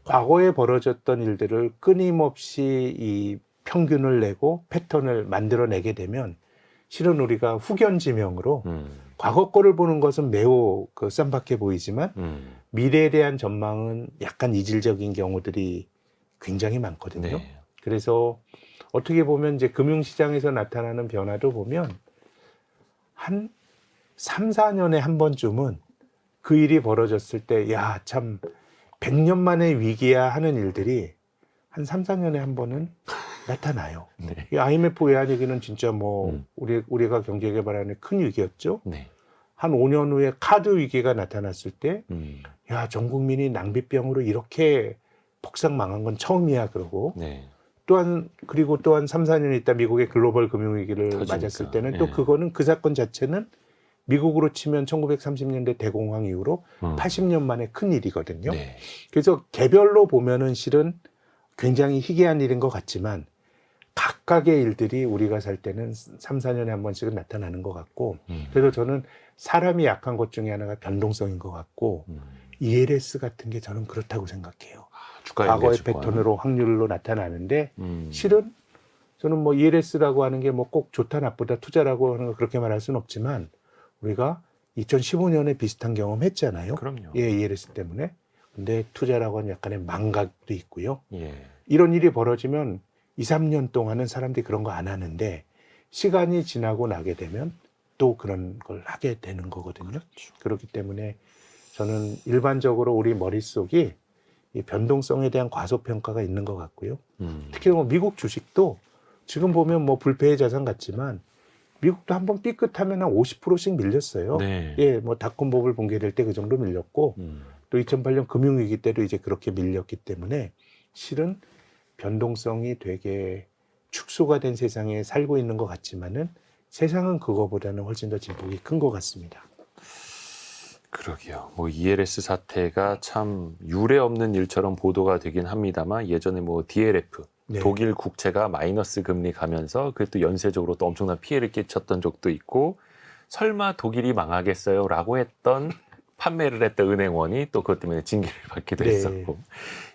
과거에 벌어졌던 일들을 끊임없이 이 평균을 내고 패턴을 만들어내게 되면 실은 우리가 후견지명으로 과거 거를 보는 것은 매우 쌈박해 보이지만 미래에 대한 전망은 약간 이질적인 경우들이 굉장히 많거든요. 네. 그래서 어떻게 보면 이제 금융시장에서 나타나는 변화도 보면 한 3, 4년에 한 번쯤은 그 일이 벌어졌을 때 야, 참 100년 만의 위기야 하는 일들이 한 3, 4년에 한 번은 나타나요. 네. 이 IMF 외환위기는 진짜 뭐 우리가 경제개발하는 큰 위기였죠. 네. 한 5년 후에 카드 위기가 나타났을 때 야, 전 국민이 낭비병으로 이렇게 폭삭 망한 건 처음이야 그러고 네. 그리고 또한 3, 4년 있다 미국의 글로벌 금융위기를 터지니까. 맞았을 때는 예. 또 그거는 그 사건 자체는 미국으로 치면 1930년대 대공황 이후로 80년 만에 큰 일이거든요. 네. 그래서 개별로 보면은 실은 굉장히 희귀한 일인 것 같지만 각각의 일들이 우리가 살 때는 3, 4년에 한 번씩은 나타나는 것 같고 그래서 저는 사람이 약한 것 중에 하나가 변동성인 것 같고 ELS 같은 게 저는 그렇다고 생각해요. 과거의 패턴으로 확률로 나타나는데 실은 저는 뭐 ELS라고 하는 게 뭐 꼭 좋다 나쁘다 투자라고 하는 거 그렇게 말할 수는 없지만 우리가 2015년에 비슷한 경험 했잖아요. 그럼요. 예, ELS 때문에. 근데 투자라고 하는 약간의 망각도 있고요. 예. 이런 일이 벌어지면 2, 3년 동안은 사람들이 그런 거 안 하는데 시간이 지나고 나게 되면 또 그런 걸 하게 되는 거거든요. 그렇죠. 그렇기 때문에 저는 일반적으로 우리 머릿속이 이 변동성에 대한 과소평가가 있는 것 같고요. 특히 뭐 미국 주식도 지금 보면 뭐 불패의 자산 같지만 미국도 한번 삐끗하면 한 50%씩 밀렸어요. 네. 예, 뭐 닷컴 버블 붕괴될 때 그 정도 밀렸고 또 2008년 금융위기 때도 이제 그렇게 밀렸기 때문에 실은 변동성이 되게 축소가 된 세상에 살고 있는 것 같지만은 세상은 그거보다는 훨씬 더 진폭이 큰 것 같습니다. 그러게요. 뭐 ELS 사태가 참 유례 없는 일처럼 보도가 되긴 합니다만 예전에 뭐 DLF 네. 독일 국채가 마이너스 금리 가면서 그것도 연쇄적으로 또 엄청난 피해를 끼쳤던 적도 있고 설마 독일이 망하겠어요라고 했던 판매를 했던 은행원이 또 그것 때문에 징계를 받기도 네. 했었고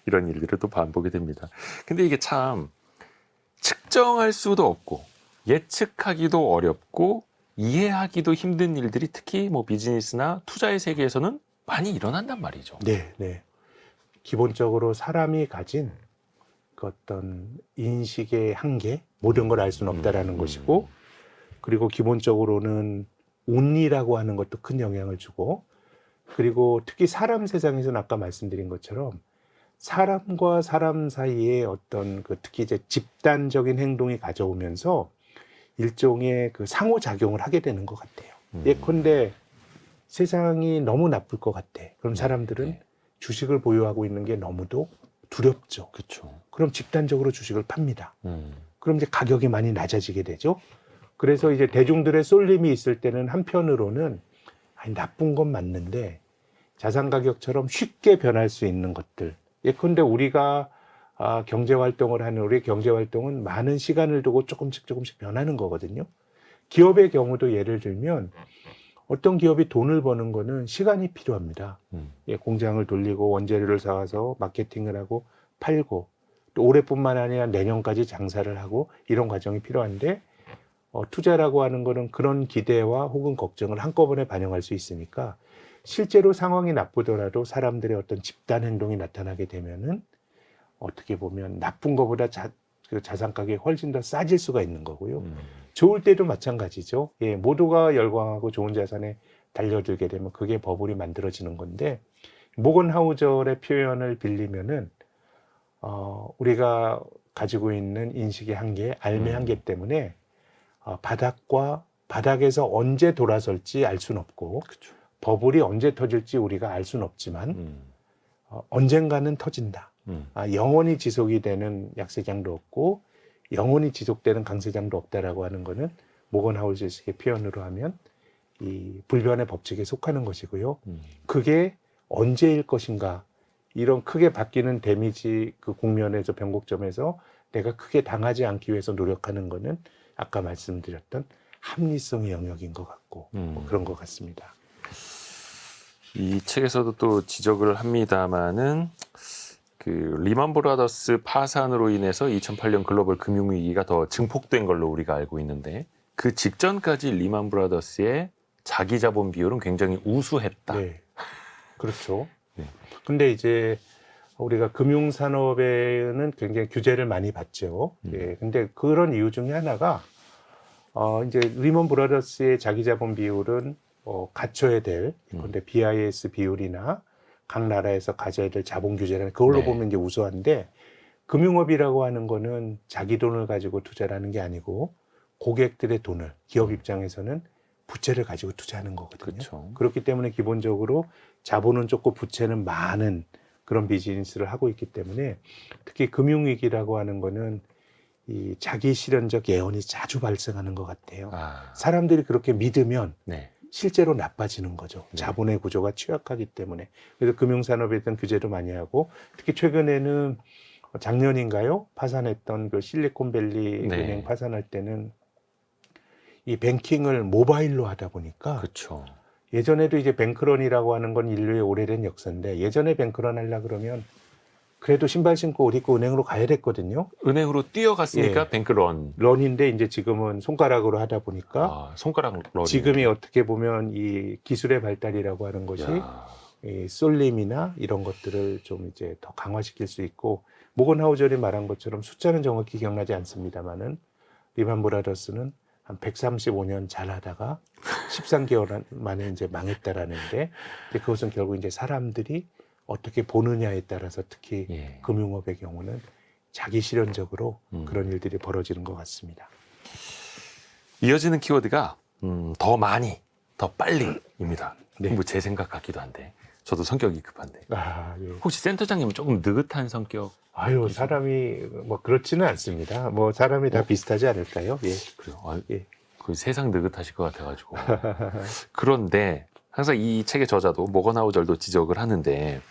이런 일들을 또 반복이 됩니다. 근데 이게 참 측정할 수도 없고 예측하기도 어렵고 이해하기도 힘든 일들이 특히 뭐 비즈니스나 투자의 세계에서는 많이 일어난단 말이죠. 네, 네. 기본적으로 사람이 가진 그 어떤 인식의 한계, 모든 걸 알 수는 없다라는 것이고, 그리고 기본적으로는 운이라고 하는 것도 큰 영향을 주고, 그리고 특히 사람 세상에서는 아까 말씀드린 것처럼 사람과 사람 사이에 어떤 그 특히 이제 집단적인 행동이 가져오면서 일종의 그 상호작용을 하게 되는 것 같아요. 예컨대 세상이 너무 나쁠 것 같아. 그럼 사람들은 주식을 보유하고 있는 게 너무도 두렵죠. 그렇죠. 그럼 집단적으로 주식을 팝니다. 그럼 이제 가격이 많이 낮아지게 되죠. 그래서 이제 대중들의 쏠림이 있을 때는 한편으로는 아니, 나쁜 건 맞는데 자산 가격처럼 쉽게 변할 수 있는 것들. 예컨대 우리가 경제 활동을 하는 우리의 경제 활동은 많은 시간을 두고 조금씩 변하는 거거든요. 기업의 경우도 예를 들면 어떤 기업이 돈을 버는 거는 시간이 필요합니다. 예, 공장을 돌리고 원재료를 사와서 마케팅을 하고 팔고 또 올해뿐만 아니라 내년까지 장사를 하고 이런 과정이 필요한데 투자라고 하는 거는 그런 기대와 혹은 걱정을 한꺼번에 반영할 수 있으니까 실제로 상황이 나쁘더라도 사람들의 어떤 집단 행동이 나타나게 되면은 어떻게 보면 나쁜 것보다 자산 가격이 훨씬 더 싸질 수가 있는 거고요. 좋을 때도 마찬가지죠. 예, 모두가 열광하고 좋은 자산에 달려들게 되면 그게 버블이 만들어지는 건데 모건 하우절의 표현을 빌리면은 우리가 가지고 있는 인식의 한계, 알의 한계 때문에 바닥에서 언제 돌아설지 알 수는 없고 그쵸. 버블이 언제 터질지 우리가 알 수는 없지만 언젠가는 터진다. 영원히 지속이 되는 약세장도 없고 영원히 지속되는 강세장도 없다라고 하는 거는 모건 하우절식의 표현으로 하면 이 불변의 법칙에 속하는 것이고요. 그게 언제일 것인가 이런 크게 바뀌는 데미지 그 국면에서 변곡점에서 내가 크게 당하지 않기 위해서 노력하는 거는 아까 말씀드렸던 합리성의 영역인 것 같고 뭐 그런 것 같습니다. 이 책에서도 또 지적을 합니다마는 그 리만 브라더스 파산으로 인해서 2008년 글로벌 금융위기가 더 증폭된 걸로 우리가 알고 있는데 그 직전까지 리만 브라더스의 자기 자본 비율은 굉장히 우수했다. 네, 그렇죠. 네. 근데 이제 우리가 금융산업에는 굉장히 규제를 많이 받죠. 예, 근데 그런 이유 중에 하나가 이제 리먼 브라더스의 자기 자본 비율은 갖춰야 될 근데 BIS 비율이나 각 나라에서 가져야 될 자본 규제라는 그걸로 네. 보면 이제 우수한데 금융업이라고 하는 거는 자기 돈을 가지고 투자라는 게 아니고 고객들의 돈을 기업 입장에서는 부채를 가지고 투자하는 거거든요. 그쵸. 그렇기 때문에 기본적으로 자본은 적고 부채는 많은 그런 비즈니스를 하고 있기 때문에 특히 금융위기라고 하는 거는 이 자기 실현적 예언이 자주 발생하는 것 같아요. 사람들이 그렇게 믿으면 네. 실제로 나빠지는 거죠. 네. 자본의 구조가 취약하기 때문에. 그래서 금융산업에 대한 규제도 많이 하고 특히 최근에는 작년인가요? 파산했던 그 실리콘밸리 네. 은행 파산할 때는 이 뱅킹을 모바일로 하다 보니까 그렇죠. 예전에도 이제 뱅크런이라고 하는 건 인류의 오래된 역사인데 예전에 뱅크런 하려 그러면 그래도 신발 신고 옷 입고 은행으로 가야 됐거든요. 은행으로 뛰어갔으니까 예. 뱅크런. 런인데 이제 지금은 손가락으로 하다 보니까 손가락 런. 지금이 어떻게 보면 이 기술의 발달이라고 하는 것이 이 쏠림이나 이런 것들을 좀 이제 더 강화시킬 수 있고 모건하우절이 말한 것처럼 숫자는 정확히 기억나지 않습니다만은 리만 브라더스는 한 135년 잘하다가 13개월 만에 이제 망했다라는데 이제 그것은 결국 이제 사람들이 어떻게 보느냐에 따라서 특히 예. 금융업의 경우는 자기 실현적으로 음. 그런 일들이 벌어지는 것 같습니다. 이어지는 키워드가 더 많이, 더 빨리입니다. 네. 뭐 제 생각 같기도 한데 저도 성격이 급한데 아, 예. 혹시 센터장님은 조금 느긋한 성격? 아유, 사람이 뭐 그렇지는 않습니다. 뭐 사람이 다 비슷하지 않을까요? 예. 그래요. 예. 그 세상 느긋하실 것 같아가지고. 그런데 항상 이 책의 저자도 모건하우절도 지적을 하는데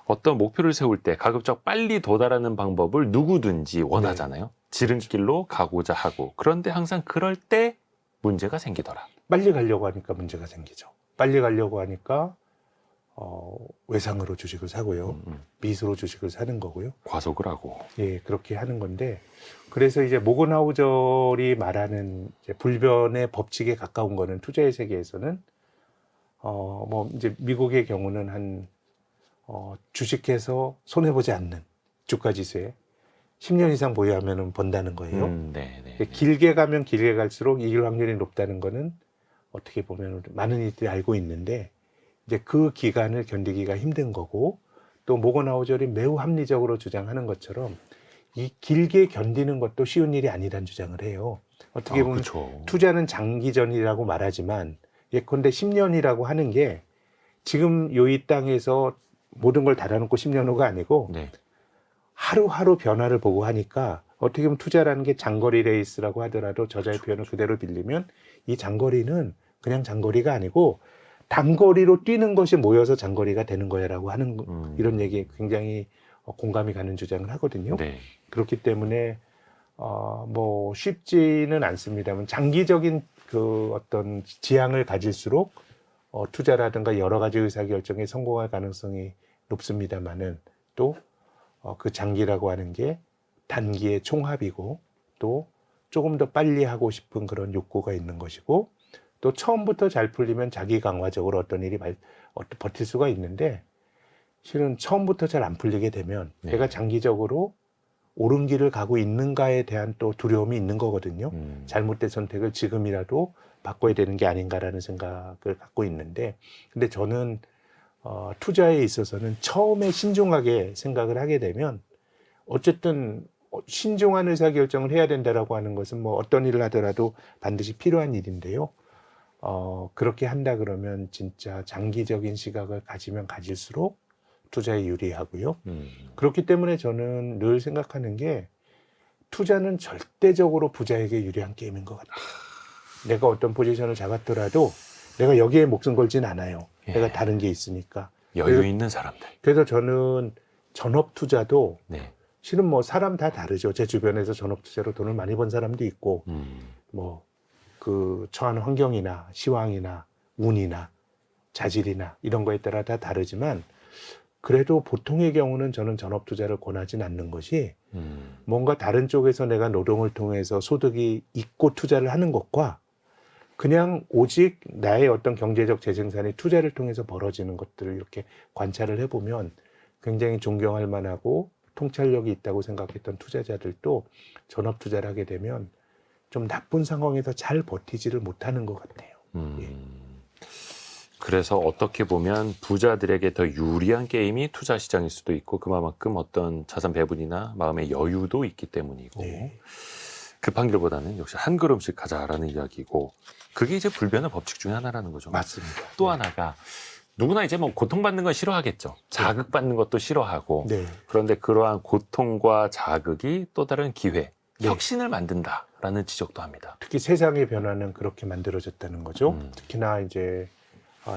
어떤 목표를 세울 때 가급적 빨리 도달하는 방법을 누구든지 원하잖아요. 지름길로 가고자 하고. 그런데 항상 그럴 때 문제가 생기더라. 빨리 가려고 하니까 문제가 생기죠. 빨리 가려고 하니까 외상으로 주식을 사고요. 미수로 주식을 사는 거고요. 과속을 하고. 예, 그렇게 하는 건데 그래서 이제 모건하우절이 말하는 이제 불변의 법칙에 가까운 거는 투자의 세계에서는 뭐 이제 미국의 경우는 한 주식해서 손해 보지 않는 주가 지수에 10년 이상 보유하면은 번다는 거예요. 네. 길게 가면 길게 갈수록 이길 확률이 높다는 거는 어떻게 보면 많은 이들이 알고 있는데 이제 그 기간을 견디기가 힘든 거고 또 모건하우절이 매우 합리적으로 주장하는 것처럼 이 길게 견디는 것도 쉬운 일이 아니란 주장을 해요. 어떻게 보면 그렇죠. 투자는 장기전이라고 말하지만 예컨대 10년이라고 하는 게 지금 이 땅에서 모든 걸 달아놓고 10년 후가 아니고 네. 하루하루 변화를 보고 하니까 어떻게 보면 투자라는 게 장거리 레이스라고 하더라도 저자의 표현을 그대로 빌리면 이 장거리는 그냥 장거리가 아니고 단거리로 뛰는 것이 모여서 장거리가 되는 거야라고 하는 이런 얘기 굉장히 공감이 가는 주장을 하거든요. 네. 그렇기 때문에 뭐 쉽지는 않습니다만 장기적인 그 어떤 지향을 가질수록 투자라든가 여러 가지 의사결정에 성공할 가능성이 높습니다만은 또 그 장기라고 하는 게 단기의 총합이고 또 조금 더 빨리 하고 싶은 그런 욕구가 있는 것이고 또 처음부터 잘 풀리면 자기 강화적으로 어떤 일이 버틸 수가 있는데 실은 처음부터 잘 안 풀리게 되면 네. 내가 장기적으로 옳은 길을 가고 있는가에 대한 또 두려움이 있는 거거든요. 잘못된 선택을 지금이라도 바꿔야 되는 게 아닌가라는 생각을 갖고 있는데 근데 저는 투자에 있어서는 처음에 신중하게 생각을 하게 되면 어쨌든 신중한 의사결정을 해야 된다라고 하는 것은 뭐 어떤 일을 하더라도 반드시 필요한 일인데요. 그렇게 한다 그러면 진짜 장기적인 시각을 가지면 가질수록 투자에 유리하고요. 그렇기 때문에 저는 늘 생각하는 게 투자는 절대적으로 부자에게 유리한 게임인 것 같아요. 내가 어떤 포지션을 잡았더라도 내가 여기에 목숨 걸진 않아요. 예. 내가 다른 게 있으니까. 여유 있는 사람들. 그래서 저는 전업 투자도 네. 실은 뭐 사람 다 다르죠. 제 주변에서 전업 투자로 돈을 많이 번 사람도 있고 뭐 그 처한 환경이나 시황이나 운이나 자질이나 이런 거에 따라 다 다르지만 그래도 보통의 경우는 저는 전업 투자를 권하진 않는 것이 뭔가 다른 쪽에서 내가 노동을 통해서 소득이 있고 투자를 하는 것과 그냥 오직 나의 어떤 경제적 재생산이 투자를 통해서 벌어지는 것들을 이렇게 관찰을 해보면 굉장히 존경할 만하고 통찰력이 있다고 생각했던 투자자들도 전업 투자를 하게 되면 좀 나쁜 상황에서 잘 버티지를 못하는 것 같아요. 예. 그래서 어떻게 보면 부자들에게 더 유리한 게임이 투자 시장일 수도 있고 그만큼 어떤 자산 배분이나 마음의 여유도 있기 때문이고 네. 급한 길보다는 역시 한 걸음씩 가자라는 이야기고 그게 이제 불변의 법칙 중에 하나라는 거죠. 맞습니다. 또 하나가 누구나 이제 뭐 고통받는 건 싫어하겠죠. 자극받는 것도 싫어하고 네. 그런데 그러한 고통과 자극이 또 다른 기회, 네. 혁신을 만든다라는 지적도 합니다. 특히 세상의 변화는 그렇게 만들어졌다는 거죠. 특히나 이제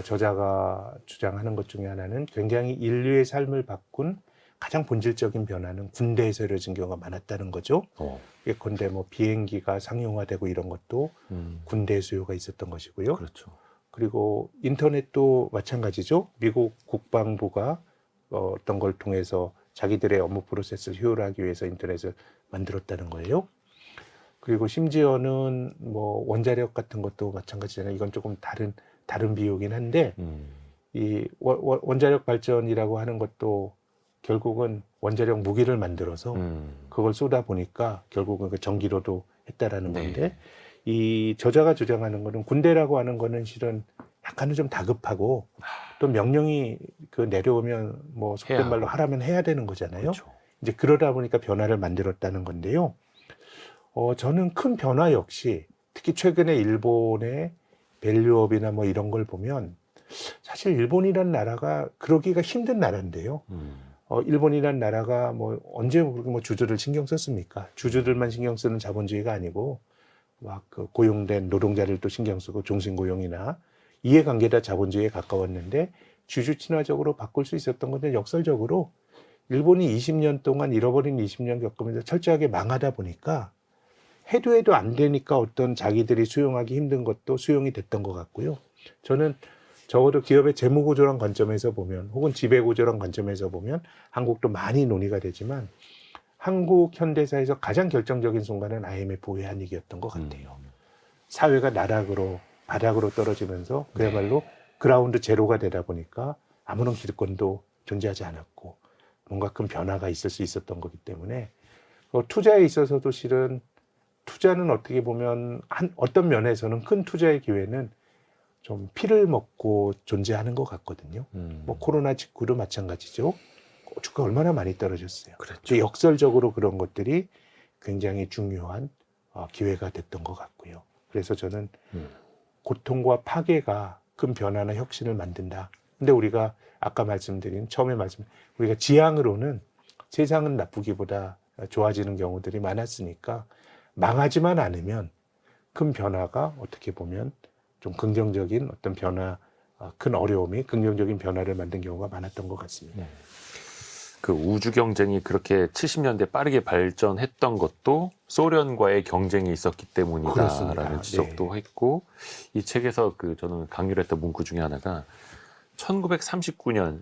저자가 주장하는 것 중에 하나는 굉장히 인류의 삶을 바꾼 가장 본질적인 변화는 군대에서 이루어진 경우가 많았다는 거죠. 예컨대 뭐 비행기가 상용화되고 이런 것도 군대 수요가 있었던 것이고요. 그렇죠. 그리고 인터넷도 마찬가지죠. 미국 국방부가 어떤 걸 통해서 자기들의 업무 프로세스를 효율화하기 위해서 인터넷을 만들었다는 거예요. 그리고 심지어는 뭐 원자력 같은 것도 마찬가지잖아요. 이건 조금 다른 비유긴 한데 이 원자력 발전이라고 하는 것도 결국은 원자력 무기를 만들어서 그걸 쏘다 보니까 결국은 그 전기로도 했다라는 네. 건데 이 저자가 주장하는 거는 군대라고 하는 거는 실은 약간은 좀 다급하고 또 명령이 그 내려오면 뭐 속된 말로 하라면 해야 되는 거잖아요. 그렇죠. 이제 그러다 보니까 변화를 만들었다는 건데요. 저는 큰 변화 역시 특히 최근에 일본의 밸류업이나 뭐 이런 걸 보면 사실 일본이란 나라가 그러기가 힘든 나라인데요. 일본이란 나라가 뭐 언제 뭐 주주를 신경 썼습니까? 주주들만 신경 쓰는 자본주의가 아니고 막 그 고용된 노동자를 또 신경 쓰고 종신고용이나 이해관계다 자본주의에 가까웠는데 주주 친화적으로 바꿀 수 있었던 건데 역설적으로 일본이 20년 동안 잃어버린 20년 겪으면서 철저하게 망하다 보니까 해도 안 되니까 어떤 자기들이 수용하기 힘든 것도 수용이 됐던 것 같고요. 저는 적어도 기업의 재무구조란 관점에서 보면 혹은 지배구조란 관점에서 보면 한국도 많이 논의가 되지만 한국 현대사에서 가장 결정적인 순간은 IMF 외환위기였던 것 같아요. 사회가 나락으로 바닥으로 떨어지면서 그야말로 그라운드 제로가 되다 보니까 아무런 기득권도 존재하지 않았고 뭔가 큰 변화가 있을 수 있었던 거기 때문에 투자에 있어서도 실은 투자는 어떻게 보면 어떤 면에서는 큰 투자의 기회는 좀 피를 먹고 존재하는 것 같거든요. 뭐 코로나 직후도 마찬가지죠. 주가 얼마나 많이 떨어졌어요. 그렇죠. 역설적으로 그런 것들이 굉장히 중요한 기회가 됐던 것 같고요. 그래서 저는 고통과 파괴가 큰 변화나 혁신을 만든다. 근데 우리가 아까 처음에 우리가 지향으로는 세상은 나쁘기보다 좋아지는 경우들이 많았으니까 망하지만 않으면 큰 변화가 어떻게 보면 좀 긍정적인 어떤 변화, 큰 어려움이 긍정적인 변화를 만든 경우가 많았던 것 같습니다. 그 우주 경쟁이 그렇게 70년대 빠르게 발전했던 것도 소련과의 경쟁이 있었기 때문이다라는 그렇습니다. 지적도 했고, 이 책에서 그 저는 강조를 했던 문구 중에 하나가 1939년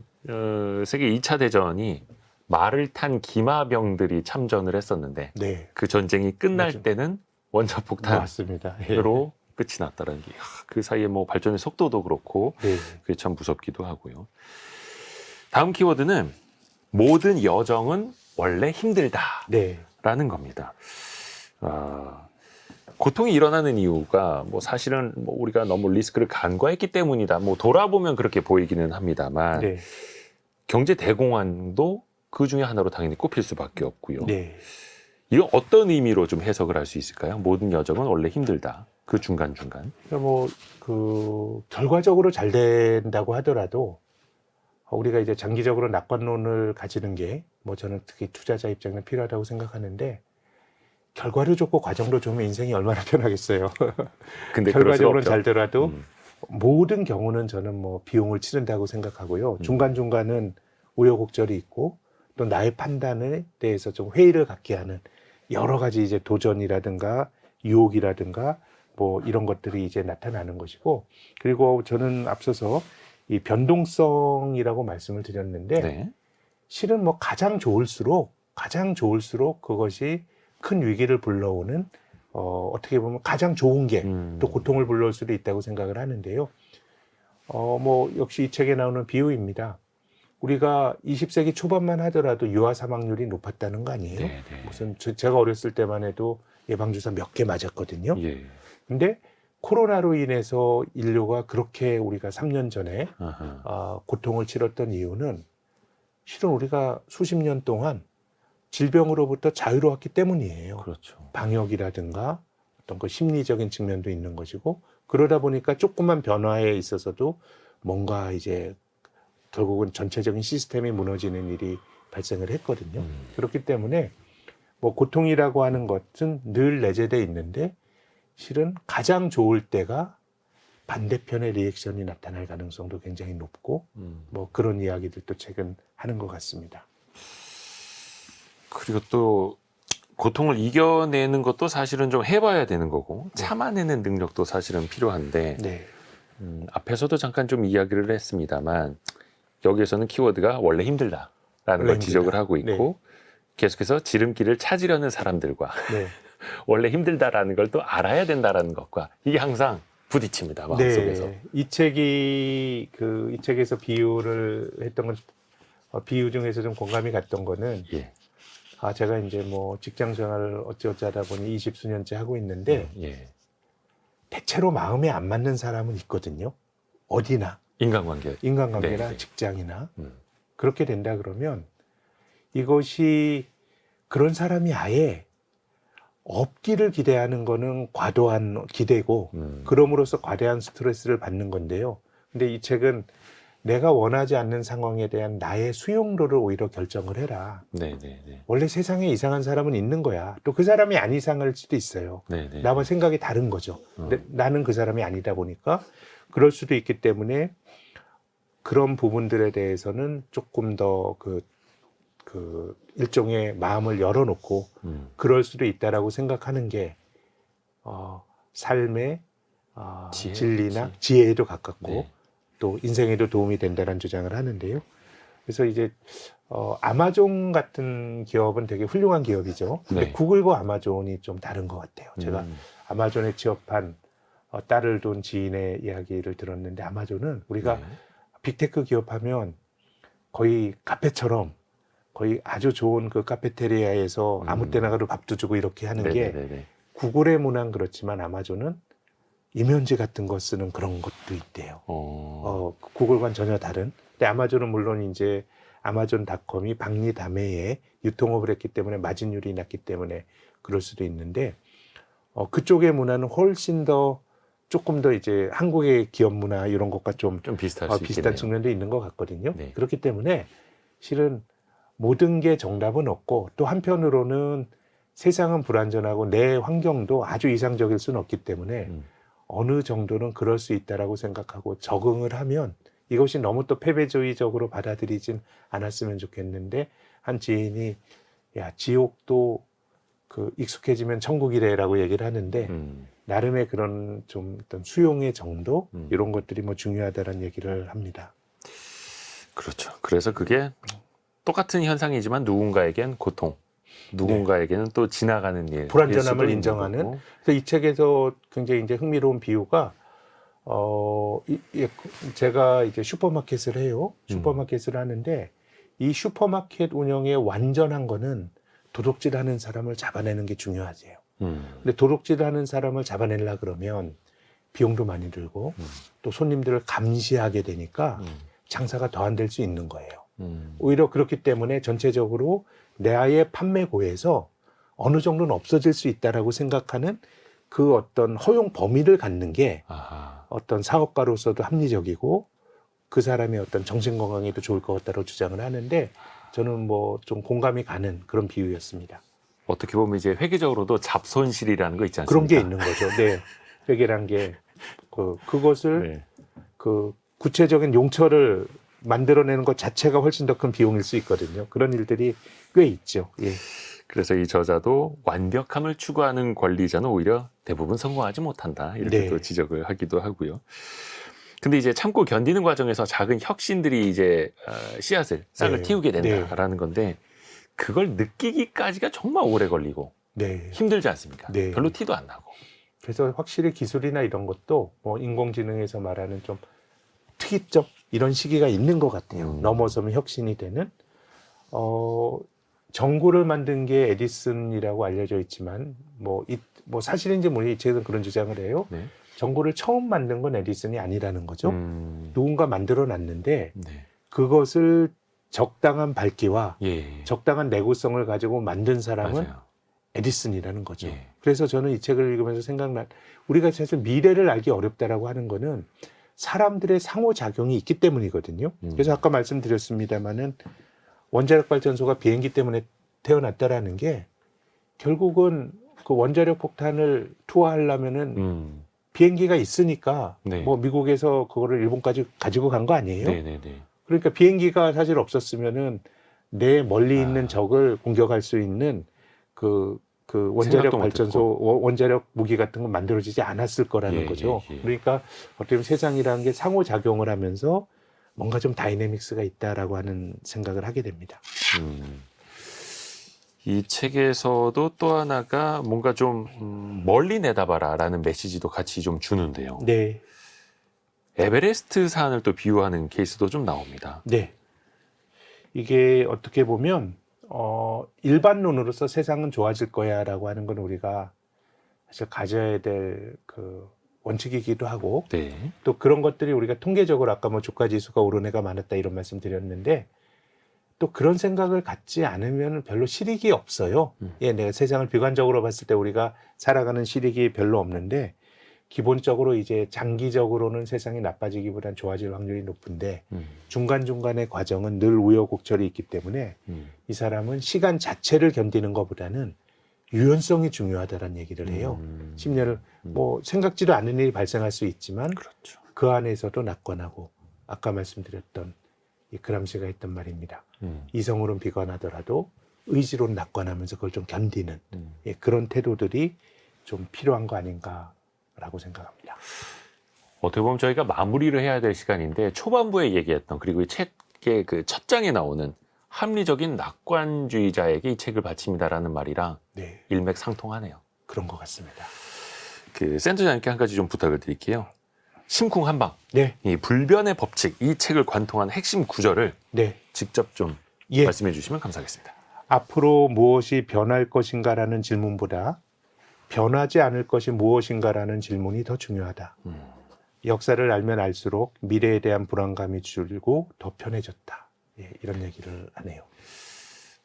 세계 2차 대전이 말을 탄 기마병들이 참전을 했었는데 네, 그 전쟁이 끝날 맞습니다. 때는 원자폭탄으로 맞습니다. 끝이 났다는 게, 그 사이에 뭐 발전의 속도도 그렇고 네. 그게 참 무섭기도 하고요. 다음 키워드는 모든 여정은 원래 힘들다라는 네. 겁니다. 고통이 일어나는 이유가 뭐 사실은 뭐 우리가 너무 리스크를 간과했기 때문이다. 뭐 돌아보면 그렇게 보이기는 합니다만 네. 경제 대공황도 그 중에 하나로 당연히 꼽힐 수밖에 없고요. 네. 이건 어떤 의미로 좀 해석을 할 수 있을까요? 모든 여정은 원래 힘들다. 그 중간중간. 결과적으로 잘 된다고 하더라도 우리가 이제 장기적으로 낙관론을 가지는 게 저는 특히 투자자 입장에서 필요하다고 생각하는데 결과를 좋고 과정도 좋으면 인생이 얼마나 편하겠어요. 근데 결과적으로 그럴 수가 잘 없죠. 되더라도 모든 경우는 저는 비용을 치른다고 생각하고요. 중간중간은 우여곡절이 있고 또 나의 판단에 대해서 좀 회의를 갖게 하는 여러 가지 이제 도전이라든가 유혹이라든가 이런 것들이 이제 나타나는 것이고, 그리고 저는 앞서서 이 변동성이라고 말씀을 드렸는데 네. 실은 가장 좋을수록 그것이 큰 위기를 불러오는 어떻게 보면 가장 좋은 게 또 고통을 불러올 수도 있다고 생각을 하는데요. 역시 이 책에 나오는 비유입니다. 우리가 20세기 초반만 하더라도 유아 사망률이 높았다는 거 아니에요? 네, 네. 무슨 제가 어렸을 때만 해도 예방주사 몇 개 맞았거든요. 예. 근데 코로나로 인해서 인류가 그렇게 우리가 3년 전에 아하. 고통을 치렀던 이유는 실은 우리가 수십 년 동안 질병으로부터 자유로웠기 때문이에요. 그렇죠. 방역이라든가 어떤 그 심리적인 측면도 있는 것이고, 그러다 보니까 조그만 변화에 있어서도 뭔가 이제 결국은 전체적인 시스템이 무너지는 일이 발생을 했거든요. 그렇기 때문에 고통이라고 하는 것은 늘 내재되어 있는데 실은 가장 좋을 때가 반대편의 리액션이 나타날 가능성도 굉장히 높고 그런 이야기들도 최근 하는 것 같습니다. 그리고 또 고통을 이겨내는 것도 사실은 좀 해봐야 되는 거고 참아내는 능력도 사실은 필요한데 네. 앞에서도 잠깐 좀 이야기를 했습니다만 여기에서는 키워드가 원래 힘들다라는 원래 걸 지적을 힘들다. 하고 있고 계속해서 지름길을 찾으려는 사람들과 네. 원래 힘들다라는 걸 또 알아야 된다라는 것과 이게 항상 부딪힙니다 마음속에서. 네. 이 책에서 비유를 했던 건 비유 중에서 좀 공감이 갔던 거는 예. 제가 이제 뭐 직장 생활을 어찌어찌 하다 보니 20수년째 하고 있는데 예. 대체로 마음에 안 맞는 사람은 있거든요. 어디나 인간관계나 네. 직장이나 음. 그렇게 된다 그러면 이것이 그런 사람이 아예 없기를 기대하는 거는 과도한 기대고 그럼으로써 과대한 스트레스를 받는 건데요. 근데 이 책은 내가 원하지 않는 상황에 대한 나의 수용도를 오히려 결정을 해라. 네네네. 원래 세상에 이상한 사람은 있는 거야. 또 그 사람이 안 이상할 수도 있어요. 네네. 나와 생각이 다른 거죠. 근데 나는 그 사람이 아니다 보니까 그럴 수도 있기 때문에 그런 부분들에 대해서는 조금 더 그 일종의 마음을 열어놓고 그럴 수도 있다라고 생각하는 게 삶의 진리나 지혜에도 가깝고 네. 또 인생에도 도움이 된다는 주장을 하는데요. 그래서 이제 아마존 같은 기업은 되게 훌륭한 기업이죠. 근데 네. 구글과 아마존이 좀 다른 것 같아요. 제가 아마존에 취업한 딸을 둔 지인의 이야기를 들었는데 아마존은 우리가 네. 빅테크 기업하면 거의 카페처럼 거의 아주 좋은 그 카페테리아에서 아무 때나 가도 밥도 주고 이렇게 하는 게 네네네. 구글의 문화는 그렇지만 아마존은 이면지 같은 거 쓰는 그런 것도 있대요. 구글과는 전혀 다른. 근데 아마존은 물론 이제 아마존닷컴이 박리담회에 유통업을 했기 때문에 마진율이 낮기 때문에 그럴 수도 있는데 그쪽의 문화는 훨씬 더 조금 더 이제 한국의 기업 문화 이런 것과 좀 비슷할 수 비슷한 있겠네요. 측면도 있는 것 같거든요. 네. 그렇기 때문에 실은 모든 게 정답은 없고 또 한편으로는 세상은 불완전하고 내 환경도 아주 이상적일 수는 없기 때문에 어느 정도는 그럴 수 있다라고 생각하고 적응을 하면 이것이 너무 또 패배주의적으로 받아들이진 않았으면 좋겠는데 한 지인이 야 지옥도 그 익숙해지면 천국이래라고 얘기를 하는데 나름의 그런 좀 어떤 수용의 정도 이런 것들이 뭐 중요하다는 얘기를 합니다. 그렇죠. 그래서 그게 똑같은 현상이지만 누군가에겐 고통, 누군가에게는 또 지나가는 일, 불완전함을 인정하는. 그래서 이 책에서 굉장히 이제 흥미로운 비유가 제가 이제 슈퍼마켓을 해요. 슈퍼마켓을 하는데 이 슈퍼마켓 운영에 완전한 거는 도둑질하는 사람을 잡아내는 게 중요하지요. 근데 도둑질하는 사람을 잡아내려 그러면 비용도 많이 들고 또 손님들을 감시하게 되니까 장사가 더 안 될 수 있는 거예요. 오히려 그렇기 때문에 전체적으로 나의 판매고에서 어느 정도는 없어질 수 있다라고 생각하는 그 어떤 허용 범위를 갖는 게 어떤 사업가로서도 합리적이고 그 사람의 어떤 정신 건강에도 좋을 것 같다고 주장을 하는데 저는 뭐 좀 공감이 가는 그런 비유였습니다. 어떻게 보면 이제 회계적으로도 잡손실이라는 거 있지 않습니까? 그런 게 있는 거죠. 네, 회계란 게 그것을 그 구체적인 용처를 만들어내는 것 자체가 훨씬 더 큰 비용일 수 있거든요. 그런 일들이 꽤 있죠. 예. 그래서 이 저자도 완벽함을 추구하는 권리자는 오히려 대부분 성공하지 못한다. 이렇게 또 지적을 하기도 하고요. 근데 이제 참고 견디는 과정에서 작은 혁신들이 이제 씨앗을, 싹을 틔우게 된다라는 건데 그걸 느끼기까지가 정말 오래 걸리고 힘들지 않습니까? 별로 티도 안 나고. 그래서 확실히 기술이나 이런 것도 뭐 인공지능에서 말하는 좀 특이적 이런 시기가 있는 것 같아요. 넘어서면 혁신이 되는. 전구를 만든 게 에디슨이라고 알려져 있지만 뭐 사실인지 모르겠지만 제가 그런 주장을 해요. 전구를 처음 만든 건 에디슨이 아니라는 거죠. 누군가 만들어 놨는데 그것을 적당한 밝기와 적당한 내구성을 가지고 만든 사람은 에디슨이라는 거죠. 그래서 저는 이 책을 읽으면서 우리가 사실 미래를 알기 어렵다라고 하는 거는 사람들의 상호작용이 있기 때문이거든요. 그래서 아까 말씀드렸습니다마는 원자력 발전소가 비행기 때문에 태어났다라는 게 결국은 그 원자력 폭탄을 투하하려면은 비행기가 있으니까 뭐 미국에서 그거를 일본까지 가지고 간 거 아니에요? 그러니까 비행기가 사실 없었으면은 내 멀리 있는 적을 공격할 수 있는 그 원자력 생각도 발전소, 원자력 무기 같은 건 만들어지지 않았을 거라는 거죠. 그러니까 어떻게 보면 세상이라는 게 상호작용을 하면서 뭔가 좀 다이내믹스가 있다라고 하는 생각을 하게 됩니다. 이 책에서도 또 하나가 뭔가 좀 멀리 내다봐라라는 메시지도 같이 좀 주는데요. 네. 에베레스트 산을 또 비유하는 케이스도 좀 나옵니다. 네. 이게 어떻게 보면 일반론으로서 세상은 좋아질 거야라고 하는 건 우리가 사실 가져야 될 그 원칙이기도 하고 네. 또 그런 것들이 우리가 통계적으로 아까 뭐 주가 지수가 오른 해가 많았다 이런 말씀 드렸는데 또 그런 생각을 갖지 않으면 별로 실익이 없어요. 예, 내가 세상을 비관적으로 봤을 때 우리가 살아가는 실익이 별로 없는데 기본적으로 이제 장기적으로는 세상이 나빠지기보단 좋아질 확률이 높은데 중간중간의 과정은 늘 우여곡절이 있기 때문에 이 사람은 시간 자체를 견디는 것보다는 유연성이 중요하다는 얘기를 해요. 심리를 뭐 생각지도 않은 일이 발생할 수 있지만 그렇죠. 그 안에서도 낙관하고 아까 말씀드렸던 이 그람시가 했던 말입니다. 이성으로는 비관하더라도 의지로는 낙관하면서 그걸 좀 견디는 예, 그런 태도들이 좀 필요한 거 아닌가라고 생각합니다. 어떻게 보면 저희가 마무리를 해야 될 시간인데 초반부에 얘기했던 그리고 이 책의 그 첫 장에 나오는 합리적인 낙관주의자에게 이 책을 바칩니다라는 말이랑 네, 일맥상통하네요. 그런 것 같습니다. 그 센터장님께 한 가지 좀 부탁을 드릴게요. 심쿵 한방, 네, 이 불변의 법칙, 이 책을 관통한 핵심 구절을 네, 직접 좀 예. 말씀해 주시면 감사하겠습니다. 앞으로 무엇이 변할 것인가라는 질문보다 변하지 않을 것이 무엇인가라는 질문이 더 중요하다. 역사를 알면 알수록 미래에 대한 불안감이 줄고 더 편해졌다. 예, 이런 얘기를 하네요.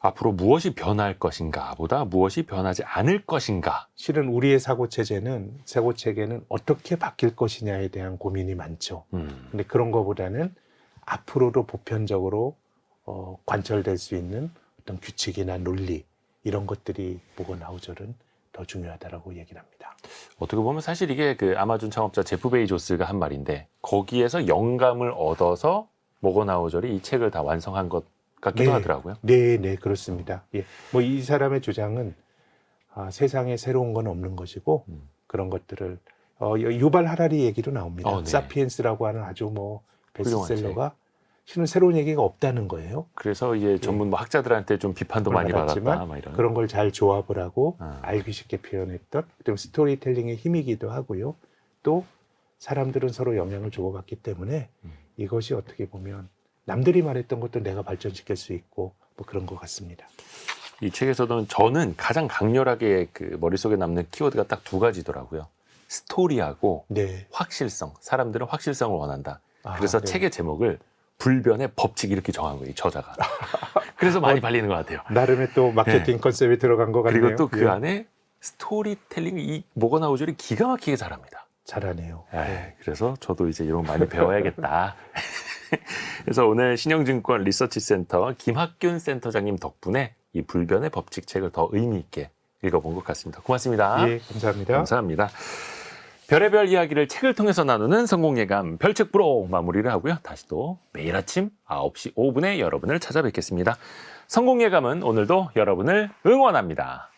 앞으로 무엇이 변할 것인가 보다 무엇이 변하지 않을 것인가. 실은 우리의 사고체계는 어떻게 바뀔 것이냐에 대한 고민이 많죠. 근데 그런 거보다는 앞으로도 보편적으로 관철될 수 있는 어떤 규칙이나 논리 이런 것들이 모건하우저는 더 중요하다라고 얘기를 합니다. 어떻게 보면 사실 이게 그 아마존 창업자 제프 베이조스가 한 말인데 거기에서 영감을 얻어서 모건하우저이 이 책을 다 완성한 것 같기도 네. 하더라고요. 네, 네, 그렇습니다. 예, 뭐 이 사람의 주장은 세상에 새로운 건 없는 것이고 그런 것들을 유발 하라리 얘기도 나옵니다. 네. 사피엔스라고 하는 아주 뭐 훌륭한 베스트셀러가 실은 새로운 얘기가 없다는 거예요. 그래서 이제 전문 뭐 학자들한테 좀 비판도 많이 받았다. 막 이런. 그런 걸 잘 조합을 하고 알기 쉽게 표현했던 그다음에 스토리텔링의 힘이기도 하고요. 또 사람들은 서로 영향을 주고받기 때문에 이것이 어떻게 보면 남들이 말했던 것도 내가 발전시킬 수 있고 뭐 그런 것 같습니다. 이 책에서는 저는 가장 강렬하게 그 머릿속에 남는 키워드가 딱 두 가지더라고요. 스토리하고 네. 확실성. 사람들은 확실성을 원한다. 그래서 네. 책의 제목을 불변의 법칙 이렇게 정한 거예요, 이 저자가. 그래서 많이 팔리는 것 같아요. 나름의 또 마케팅 컨셉이 들어간 것 같네요. 그리고 또 그 예. 안에 스토리텔링, 이 모건하우저이 기가 막히게 잘합니다. 잘하네요. 네, 그래서 저도 이제 이런 거 많이 배워야겠다. 그래서 오늘 신영증권 리서치센터 김학균 센터장님 덕분에 이 불변의 법칙 책을 더 의미 있게 읽어본 것 같습니다. 고맙습니다. 예, 감사합니다. 감사합니다. 별의별 이야기를 책을 통해서 나누는 성공예감 별책 프로 마무리를 하고요. 다시 또 매일 아침 9시 5분에 여러분을 찾아뵙겠습니다. 성공예감은 오늘도 여러분을 응원합니다.